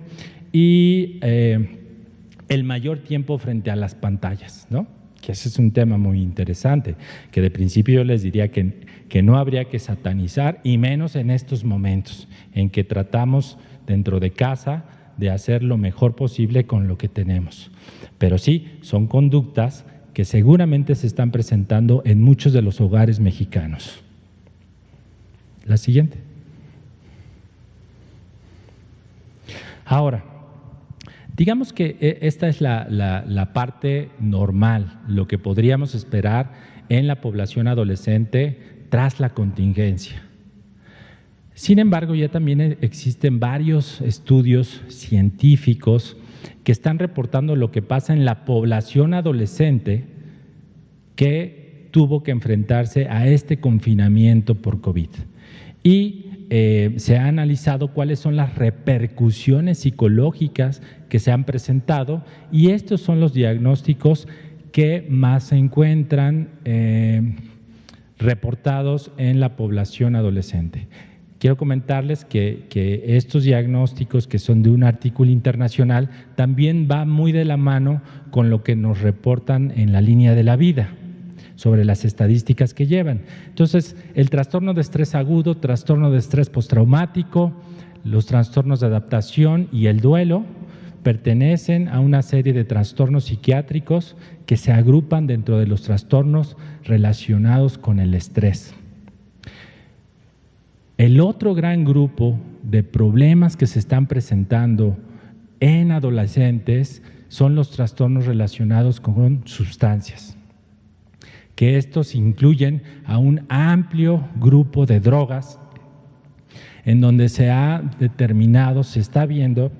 y el mayor tiempo frente a las pantallas, ¿no? Que ese es un tema muy interesante, que de principio yo les diría que no habría que satanizar, y menos en estos momentos en que tratamos dentro de casa de hacer lo mejor posible con lo que tenemos. Pero sí, son conductas que seguramente se están presentando en muchos de los hogares mexicanos. La siguiente. Ahora, digamos que esta es la parte normal, lo que podríamos esperar en la población adolescente tras la contingencia. Sin embargo, ya también existen varios estudios científicos que están reportando lo que pasa en la población adolescente que tuvo que enfrentarse a este confinamiento por COVID. Y se ha analizado cuáles son las repercusiones psicológicas que se han presentado, y estos son los diagnósticos que más se encuentran reportados en la población adolescente. Quiero comentarles que estos diagnósticos, que son de un artículo internacional, también va muy de la mano con lo que nos reportan en la línea de la vida, sobre las estadísticas que llevan. Entonces, el trastorno de estrés agudo, trastorno de estrés postraumático, los trastornos de adaptación y el duelo pertenecen a una serie de trastornos psiquiátricos que se agrupan dentro de los trastornos relacionados con el estrés. El otro gran grupo de problemas que se están presentando en adolescentes son los trastornos relacionados con sustancias, que estos incluyen a un amplio grupo de drogas en donde se ha determinado, se está viendo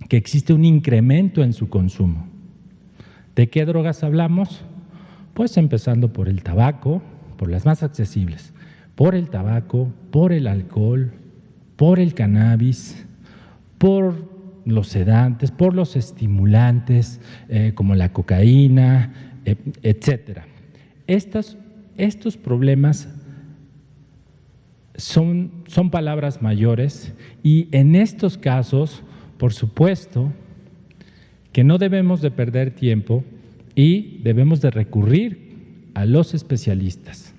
que existe un incremento en su consumo. ¿De qué drogas hablamos? Pues empezando por el tabaco, por las más accesibles, por el tabaco, por el alcohol, por el cannabis, por los sedantes, por los estimulantes como la cocaína, etcétera. Estos problemas son palabras mayores, y en estos casos, por supuesto, que no debemos de perder tiempo y debemos de recurrir a los especialistas.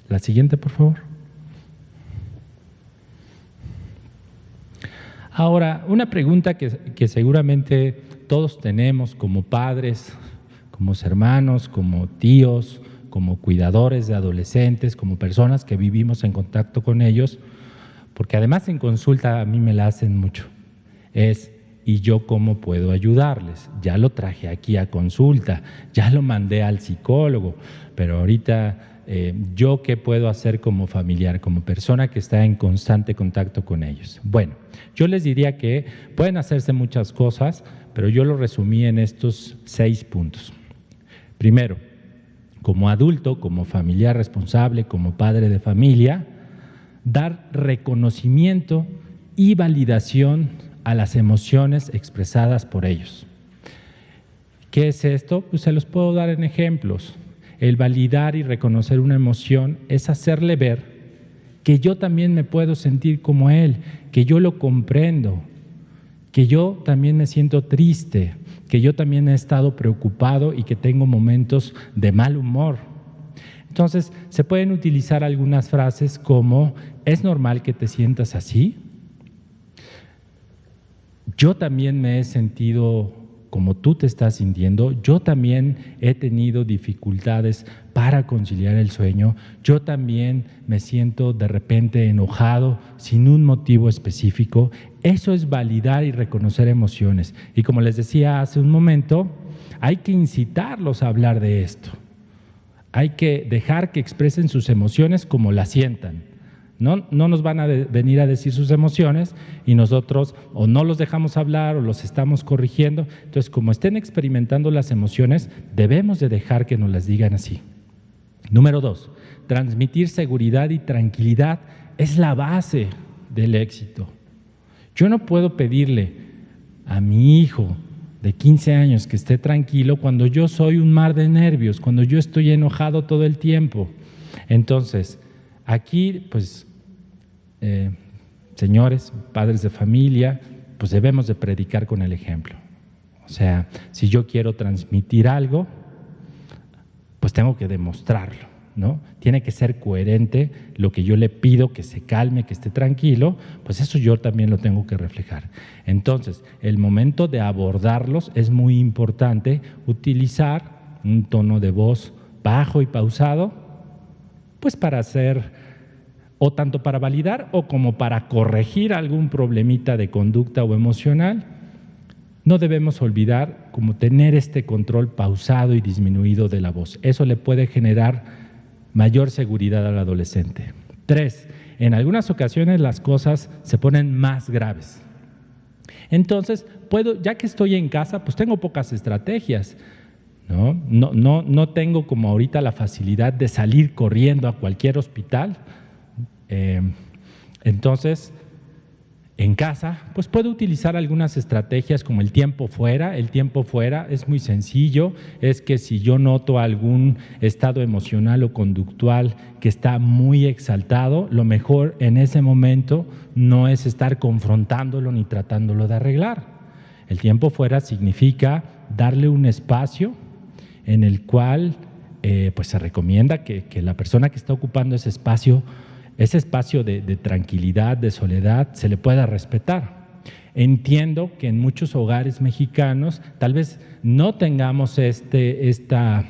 La siguiente, por favor. Ahora, una pregunta que seguramente todos tenemos como padres, como hermanos, como tíos, como cuidadores de adolescentes, como personas que vivimos en contacto con ellos, porque además en consulta a mí me la hacen mucho, es ¿y yo cómo puedo ayudarles? Ya lo traje aquí a consulta, ya lo mandé al psicólogo, pero ahorita ¿yo qué puedo hacer como familiar, como persona que está en constante contacto con ellos? Bueno, yo les diría que pueden hacerse muchas cosas, pero yo lo resumí en estos 6 puntos. Primero, como adulto, como familiar responsable, como padre de familia, dar reconocimiento y validación a las emociones expresadas por ellos. ¿Qué es esto? Pues se los puedo dar en ejemplos. El validar y reconocer una emoción es hacerle ver que yo también me puedo sentir como él, que yo lo comprendo, que yo también me siento triste, que yo también he estado preocupado y que tengo momentos de mal humor. Entonces, se pueden utilizar algunas frases como: ¿es normal que te sientas así? Yo también me he sentido como tú te estás sintiendo, yo también he tenido dificultades para conciliar el sueño, yo también me siento de repente enojado sin un motivo específico. Eso es validar y reconocer emociones. Y como les decía hace un momento, hay que incitarlos a hablar de esto. Hay que dejar que expresen sus emociones como las sientan. No nos van a venir a decir sus emociones y nosotros o no los dejamos hablar o los estamos corrigiendo. Entonces, como estén experimentando las emociones, debemos de dejar que nos las digan así. Número 2, transmitir seguridad y tranquilidad es la base del éxito. Yo no puedo pedirle a mi hijo de 15 años que esté tranquilo cuando yo soy un mar de nervios, cuando yo estoy enojado todo el tiempo. Entonces, aquí, pues, señores, padres de familia, pues debemos de predicar con el ejemplo. O sea, si yo quiero transmitir algo, pues tengo que demostrarlo, ¿no? Tiene que ser coherente lo que yo le pido, que se calme, que esté tranquilo, pues eso yo también lo tengo que reflejar. Entonces, el momento de abordarlos es muy importante utilizar un tono de voz bajo y pausado, pues para hacer, o tanto para validar o como para corregir algún problemita de conducta o emocional. No debemos olvidar como tener este control pausado y disminuido de la voz. Eso le puede generar mayor seguridad al adolescente. 3, en algunas ocasiones las cosas se ponen más graves. Entonces, ya que estoy en casa, pues tengo pocas estrategias. No tengo como ahorita la facilidad de salir corriendo a cualquier hospital. Entonces, en casa, pues puedo utilizar algunas estrategias como el tiempo fuera. El tiempo fuera es muy sencillo, es que si yo noto algún estado emocional o conductual que está muy exaltado, lo mejor en ese momento no es estar confrontándolo ni tratándolo de arreglar. El tiempo fuera significa darle un espacio en el cual pues se recomienda que la persona que está ocupando ese espacio de tranquilidad, de soledad, se le pueda respetar. Entiendo que en muchos hogares mexicanos tal vez no tengamos esta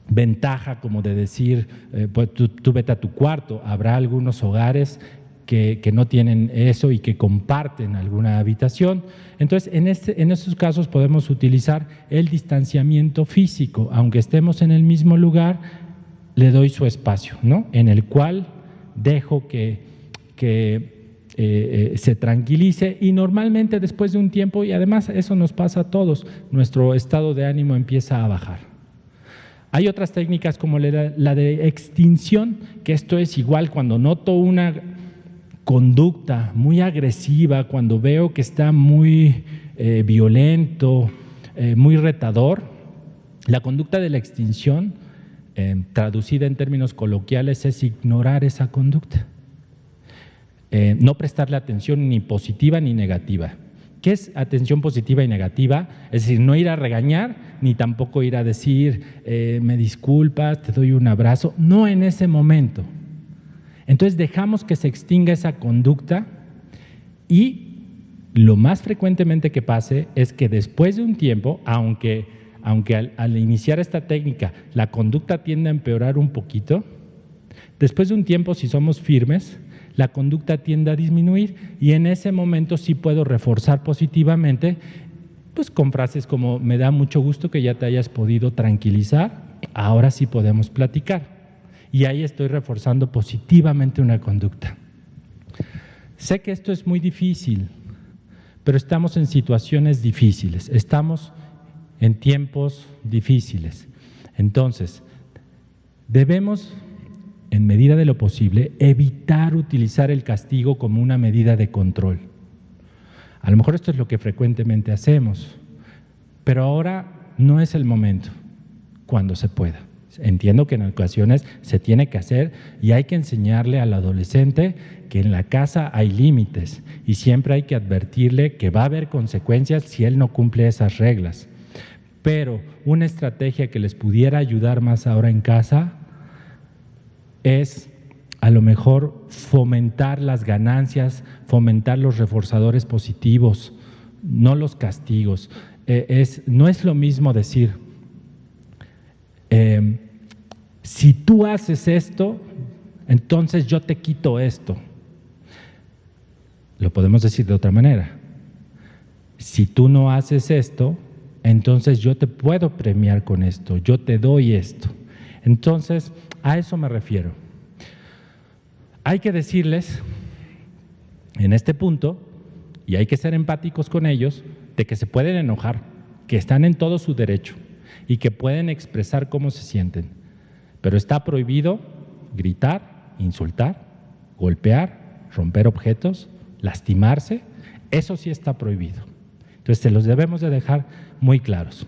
ventaja como de decir, pues tú vete a tu cuarto. Habrá algunos hogares que no tienen eso y que comparten alguna habitación. Entonces, en estos casos podemos utilizar el distanciamiento físico, aunque estemos en el mismo lugar. Le doy su espacio, ¿no? En el cual dejo que se tranquilice y normalmente después de un tiempo, y además eso nos pasa a todos, nuestro estado de ánimo empieza a bajar. Hay otras técnicas como la de extinción, que esto es igual cuando noto una conducta muy agresiva, cuando veo que está muy violento, muy retador. La conducta de la extinción, traducida en términos coloquiales, es ignorar esa conducta. No prestarle atención ni positiva ni negativa. ¿Qué es atención positiva y negativa? Es decir, no ir a regañar, ni tampoco ir a decir, me disculpas, te doy un abrazo. No en ese momento. Entonces dejamos que se extinga esa conducta Y lo más frecuentemente que pase es que después de un tiempo, aunque al iniciar esta técnica la conducta tiende a empeorar un poquito, después de un tiempo, si somos firmes, la conducta tiende a disminuir y en ese momento sí puedo reforzar positivamente, pues con frases como me da mucho gusto que ya te hayas podido tranquilizar, ahora sí podemos platicar. Y ahí estoy reforzando positivamente una conducta. Sé que esto es muy difícil, pero estamos en situaciones difíciles, estamos en tiempos difíciles. Entonces, debemos, en medida de lo posible, evitar utilizar el castigo como una medida de control. A lo mejor esto es lo que frecuentemente hacemos, pero ahora no es el momento, cuando se pueda. Entiendo que en ocasiones se tiene que hacer y hay que enseñarle al adolescente que en la casa hay límites y siempre hay que advertirle que va a haber consecuencias si él no cumple esas reglas. Pero una estrategia que les pudiera ayudar más ahora en casa es a lo mejor fomentar las ganancias, fomentar los reforzadores positivos, no los castigos. No es lo mismo decir, si tú haces esto, entonces yo te quito esto. Lo podemos decir de otra manera. Si tú no haces esto, entonces yo te puedo premiar con esto, yo te doy esto. Entonces, a eso me refiero. Hay que decirles en este punto, y hay que ser empáticos con ellos, de que se pueden enojar, que están en todo su derecho y que pueden expresar cómo se sienten. Pero está prohibido gritar, insultar, golpear, romper objetos, lastimarse. Eso sí está prohibido. Entonces, se los debemos de dejar muy claros.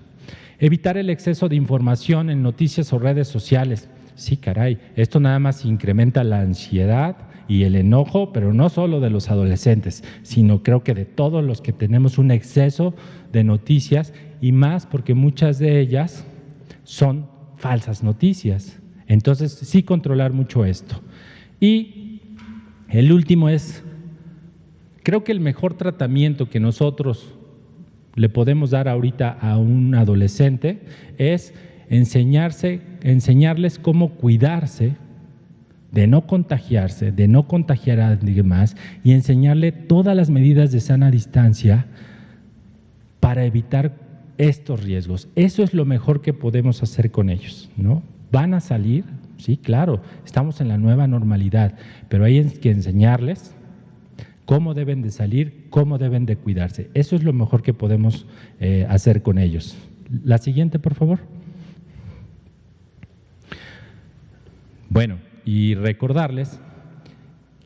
Evitar el exceso de información en noticias o redes sociales. Sí, caray, esto nada más incrementa la ansiedad y el enojo, pero no solo de los adolescentes, sino creo que de todos los que tenemos un exceso de noticias y más porque muchas de ellas son falsas noticias. Entonces, sí controlar mucho esto. Y el último es, creo que el mejor tratamiento que nosotros le podemos dar ahorita a un adolescente es enseñarles cómo cuidarse, de no contagiarse, de no contagiar a alguien más y enseñarle todas las medidas de sana distancia para evitar estos riesgos. Eso es lo mejor que podemos hacer con ellos, ¿no? ¿Van a salir? Sí, claro, estamos en la nueva normalidad, pero hay que enseñarles cómo deben de salir, cómo deben de cuidarse. Eso es lo mejor que podemos hacer con ellos. La siguiente, por favor. Bueno, y recordarles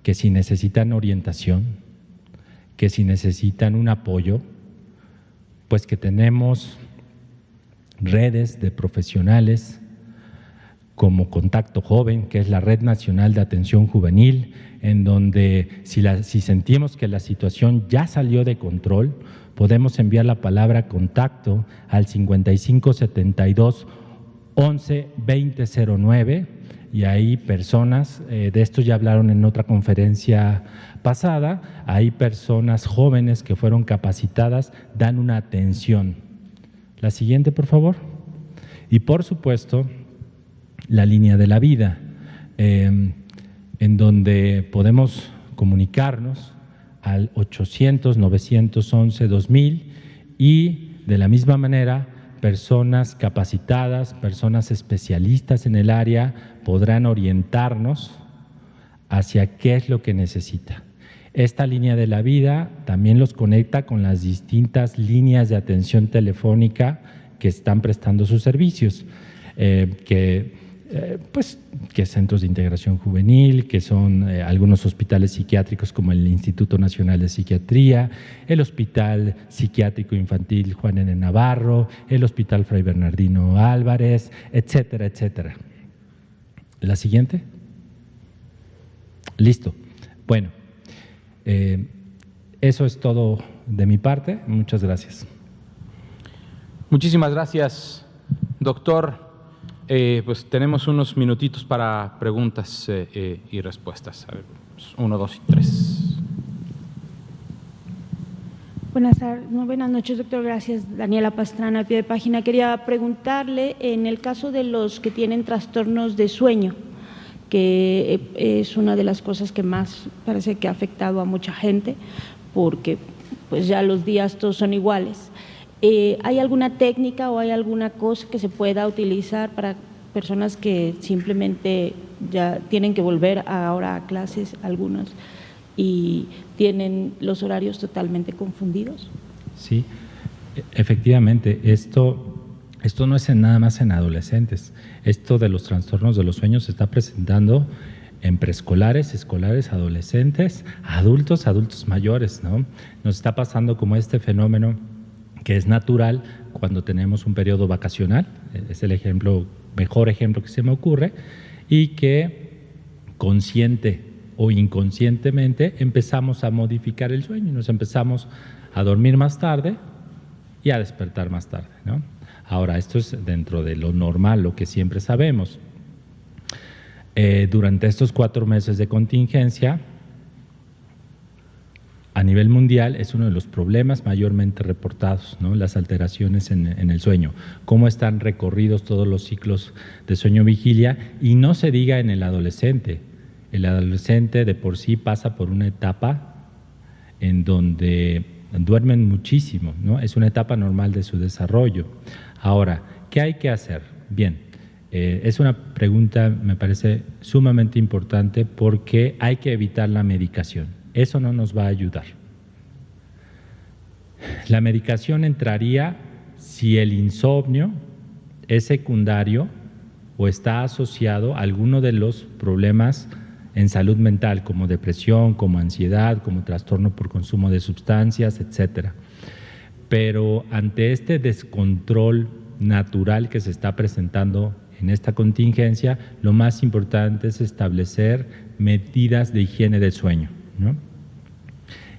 que si necesitan orientación, que si necesitan un apoyo, pues que tenemos redes de profesionales como Contacto Joven, que es la Red Nacional de Atención Juvenil, en donde si sentimos que la situación ya salió de control, podemos enviar la palabra contacto al 5572 11 2009 y ahí personas, de esto ya hablaron en otra conferencia pasada, hay personas jóvenes que fueron capacitadas, dan una atención. La siguiente, por favor. Y por supuesto, la línea de la vida, en donde podemos comunicarnos al 800-911-2000 y de la misma manera personas capacitadas, personas especialistas en el área podrán orientarnos hacia qué es lo que necesita. Esta línea de la vida también los conecta con las distintas líneas de atención telefónica que están prestando sus servicios, que centros de integración juvenil, que son algunos hospitales psiquiátricos como el Instituto Nacional de Psiquiatría, el Hospital Psiquiátrico Infantil Juan N. Navarro, el Hospital Fray Bernardino Álvarez, etcétera, etcétera. ¿La siguiente? Listo. Bueno, eso es todo de mi parte. Muchas gracias. Muchísimas gracias, doctor. Pues tenemos unos minutitos para preguntas y respuestas. 1, 2 y 3. Buenas noches, doctor. Gracias. Daniela Pastrana, al pie de página. Quería preguntarle, en el caso de los que tienen trastornos de sueño, que es una de las cosas que más parece que ha afectado a mucha gente, porque pues ya los días todos son iguales. ¿Hay alguna técnica o hay alguna cosa que se pueda utilizar para personas que simplemente ya tienen que volver ahora a clases, algunos, y tienen los horarios totalmente confundidos? Sí, efectivamente, esto no es nada más en adolescentes. Esto de los trastornos de los sueños se está presentando en preescolares, escolares, adolescentes, adultos mayores, ¿no? Nos está pasando como este fenómeno que es natural cuando tenemos un periodo vacacional, es el mejor ejemplo que se me ocurre, y que consciente o inconscientemente empezamos a modificar el sueño, nos empezamos a dormir más tarde y a despertar más tarde, ¿no? Ahora, esto es dentro de lo normal, lo que siempre sabemos. Durante estos 4 meses de contingencia, a nivel mundial es uno de los problemas mayormente reportados, ¿no? Las alteraciones en el sueño, cómo están recorridos todos los ciclos de sueño-vigilia, y no se diga en el adolescente. El adolescente de por sí pasa por una etapa en donde duermen muchísimo, ¿no? Es una etapa normal de su desarrollo. Ahora, ¿qué hay que hacer? Bien, es una pregunta, me parece sumamente importante, porque hay que evitar la medicación. Eso no nos va a ayudar. La medicación entraría si el insomnio es secundario o está asociado a alguno de los problemas en salud mental, como depresión, como ansiedad, como trastorno por consumo de sustancias, etcétera. Pero ante este descontrol natural que se está presentando en esta contingencia, lo más importante es establecer medidas de higiene del sueño, ¿no?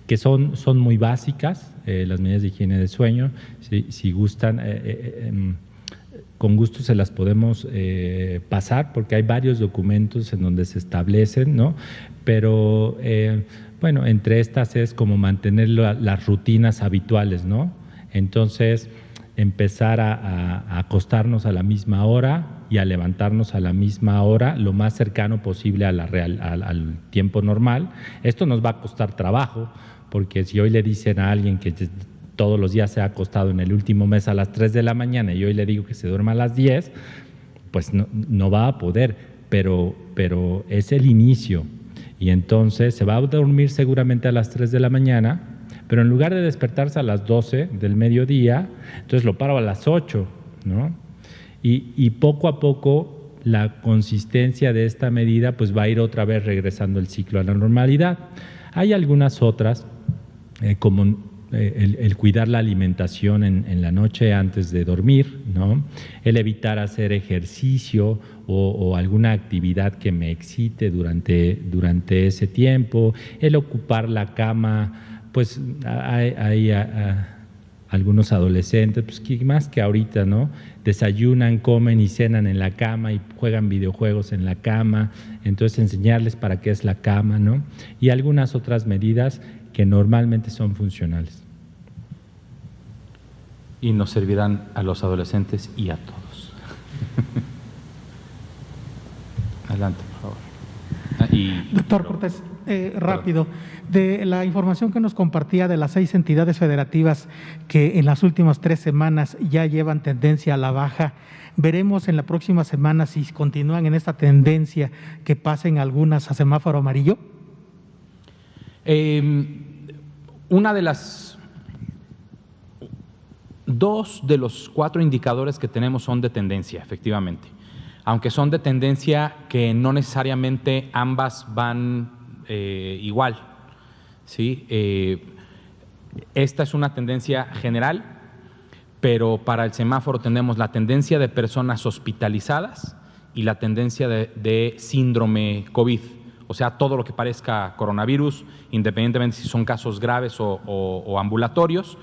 Que son muy básicas, las medidas de higiene del sueño. Si gustan, con gusto se las podemos pasar, porque hay varios documentos en donde se establecen, ¿no? Pero bueno, entre estas es como mantener las rutinas habituales, ¿no? Entonces, empezar a acostarnos a la misma hora y a levantarnos a la misma hora, lo más cercano posible al tiempo normal. Esto nos va a costar trabajo, porque si hoy le dicen a alguien que todos los días se ha acostado en el último mes a las 3 de la mañana y hoy le digo que se duerma a las 10, pues no va a poder, pero es el inicio. Y entonces se va a dormir seguramente a las 3 de la mañana, pero en lugar de despertarse a las 12 del mediodía, entonces lo paro a las 8, ¿no? Y poco a poco la consistencia de esta medida pues va a ir otra vez regresando el ciclo a la normalidad. Hay algunas otras, como el cuidar la alimentación en la noche antes de dormir, ¿no? El evitar hacer ejercicio o alguna actividad que me excite durante ese tiempo, el ocupar la cama. Pues hay algunos adolescentes, pues que más que ahorita, ¿no? Desayunan, comen y cenan en la cama y juegan videojuegos en la cama. Entonces, enseñarles para qué es la cama, ¿no? Y algunas otras medidas que normalmente son funcionales. Y nos servirán a los adolescentes y a todos. Adelante, por favor. Doctor Cortés, rápido, de la información que nos compartía de las 6 entidades federativas que en las últimas 3 semanas ya llevan tendencia a la baja, ¿veremos en la próxima semana, si continúan en esta tendencia, que pasen algunas a semáforo amarillo? Una de las 2 de los 4 indicadores que tenemos son de tendencia, efectivamente. Aunque son de tendencia que no necesariamente ambas van igual, ¿sí? Esta es una tendencia general, pero para el semáforo tenemos la tendencia de personas hospitalizadas y la tendencia de síndrome COVID, o sea, todo lo que parezca coronavirus, independientemente si son casos graves o ambulatorios.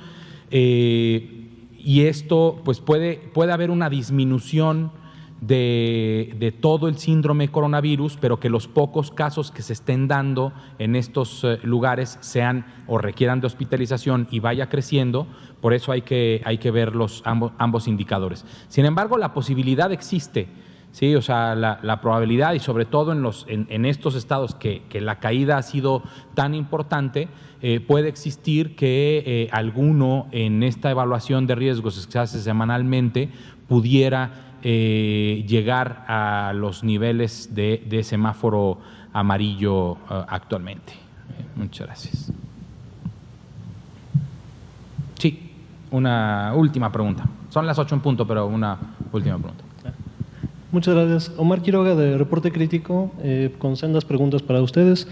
Y esto, pues puede haber una disminución de todo el síndrome coronavirus, pero que los pocos casos que se estén dando en estos lugares sean o requieran de hospitalización y vaya creciendo. Por eso hay que ver ambos indicadores. Sin embargo, la posibilidad existe, ¿sí? O sea, la probabilidad, y sobre todo en estos estados que la caída ha sido tan importante, puede existir que alguno en esta evaluación de riesgos que se hace semanalmente pudiera llegar a los niveles de semáforo amarillo actualmente. Muchas gracias. Sí, una última pregunta. Son las 8 en punto, pero una última pregunta. Muchas gracias. Omar Quiroga, de Reporte Crítico, con sendas preguntas para ustedes.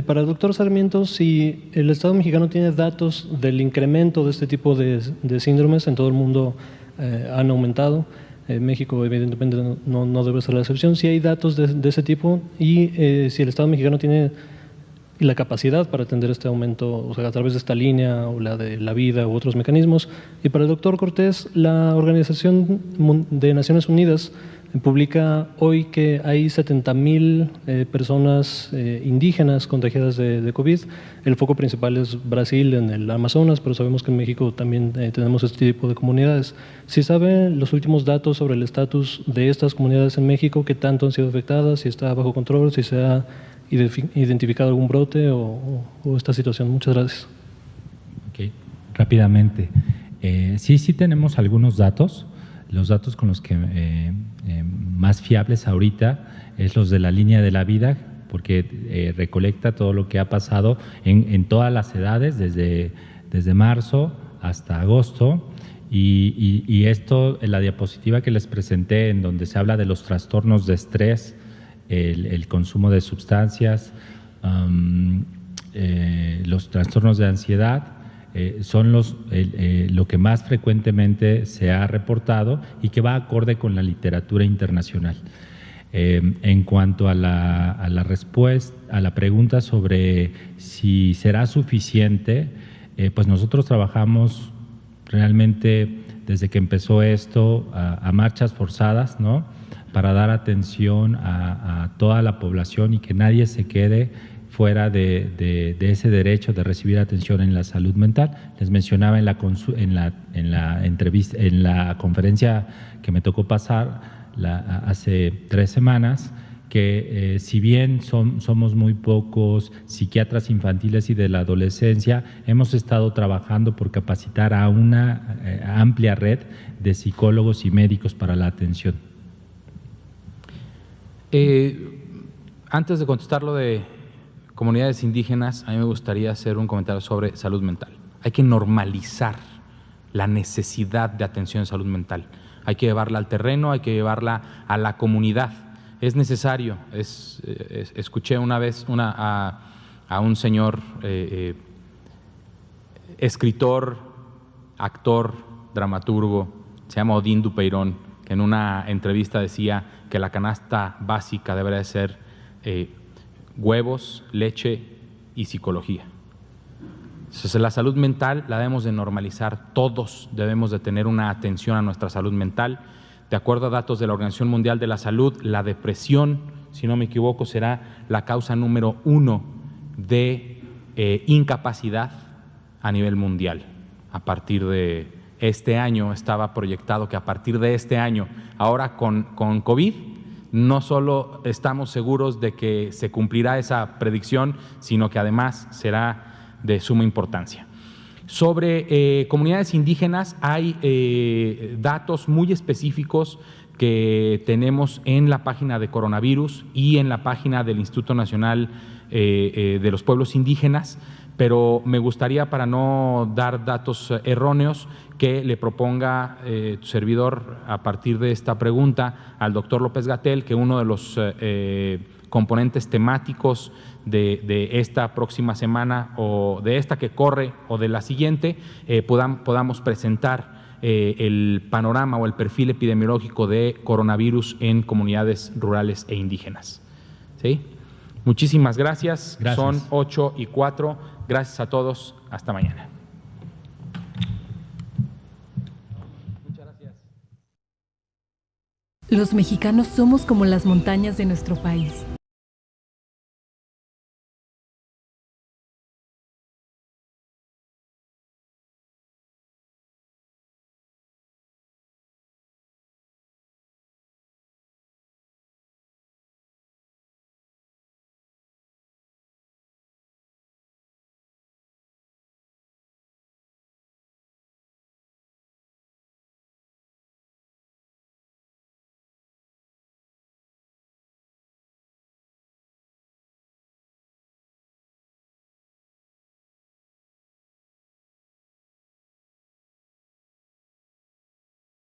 Para el doctor Sarmiento, si el Estado mexicano tiene datos del incremento de este tipo de síndromes, en todo el mundo han aumentado. México evidentemente no debe ser la excepción. Si hay datos de ese tipo y si el Estado mexicano tiene la capacidad para atender este aumento, o sea, a través de esta línea o la de la vida u otros mecanismos. Y para el doctor Cortés, la Organización de Naciones Unidas publica hoy que hay 70,000 personas indígenas contagiadas de COVID. El foco principal es Brasil, en el Amazonas, pero sabemos que en México también tenemos este tipo de comunidades. ¿Sí saben los últimos datos sobre el estatus de estas comunidades en México? ¿Qué tanto han sido afectadas? ¿Si está bajo control? ¿Si se ha identificado algún brote o esta situación? Muchas gracias. Okay. Rápidamente. Sí tenemos algunos datos. Los datos con los que más fiables ahorita es los de la línea de la vida, porque recolecta todo lo que ha pasado en todas las edades, desde marzo hasta agosto. Y esto, en la diapositiva que les presenté, en donde se habla de los trastornos de estrés, el consumo de sustancias, los trastornos de ansiedad, son lo que más frecuentemente se ha reportado y que va acorde con la literatura internacional. En cuanto a la respuesta, a la pregunta sobre si será suficiente, pues nosotros trabajamos realmente desde que empezó esto a marchas forzadas, ¿no?, para dar atención a toda la población y que nadie se quede fuera de ese derecho de recibir atención en la salud mental. Les mencionaba en la entrevista, en la conferencia que me tocó pasar hace 3 semanas, que si bien somos muy pocos psiquiatras infantiles y de la adolescencia, hemos estado trabajando por capacitar a una amplia red de psicólogos y médicos para la atención. Antes de contestar lo de comunidades indígenas, a mí me gustaría hacer un comentario sobre salud mental. Hay que normalizar la necesidad de atención en salud mental. Hay que llevarla al terreno, hay que llevarla a la comunidad. Es necesario. Escuché una vez a un señor escritor, actor, dramaturgo, se llama Odín Dupeirón, que en una entrevista decía que la canasta básica debería ser huevos, leche y psicología. Entonces, la salud mental la debemos de normalizar. Todos debemos de tener una atención a nuestra salud mental. De acuerdo a datos de la Organización Mundial de la Salud, la depresión, si no me equivoco, será la causa número 1 de incapacidad a nivel mundial. A partir de este año, estaba proyectado que a partir de este año, ahora con COVID, no solo estamos seguros de que se cumplirá esa predicción, sino que además será de suma importancia. Sobre comunidades indígenas, hay datos muy específicos que tenemos en la página de coronavirus y en la página del Instituto Nacional de los Pueblos Indígenas, pero me gustaría, para no dar datos erróneos, que le proponga tu servidor, a partir de esta pregunta, al doctor López-Gatell, que uno de los componentes temáticos de esta próxima semana, o de esta que corre, o de la siguiente, podamos presentar el panorama o el perfil epidemiológico de coronavirus en comunidades rurales e indígenas. ¿Sí? Muchísimas gracias. Son 8:04. Gracias a todos. Hasta mañana. Los mexicanos somos como las montañas de nuestro país.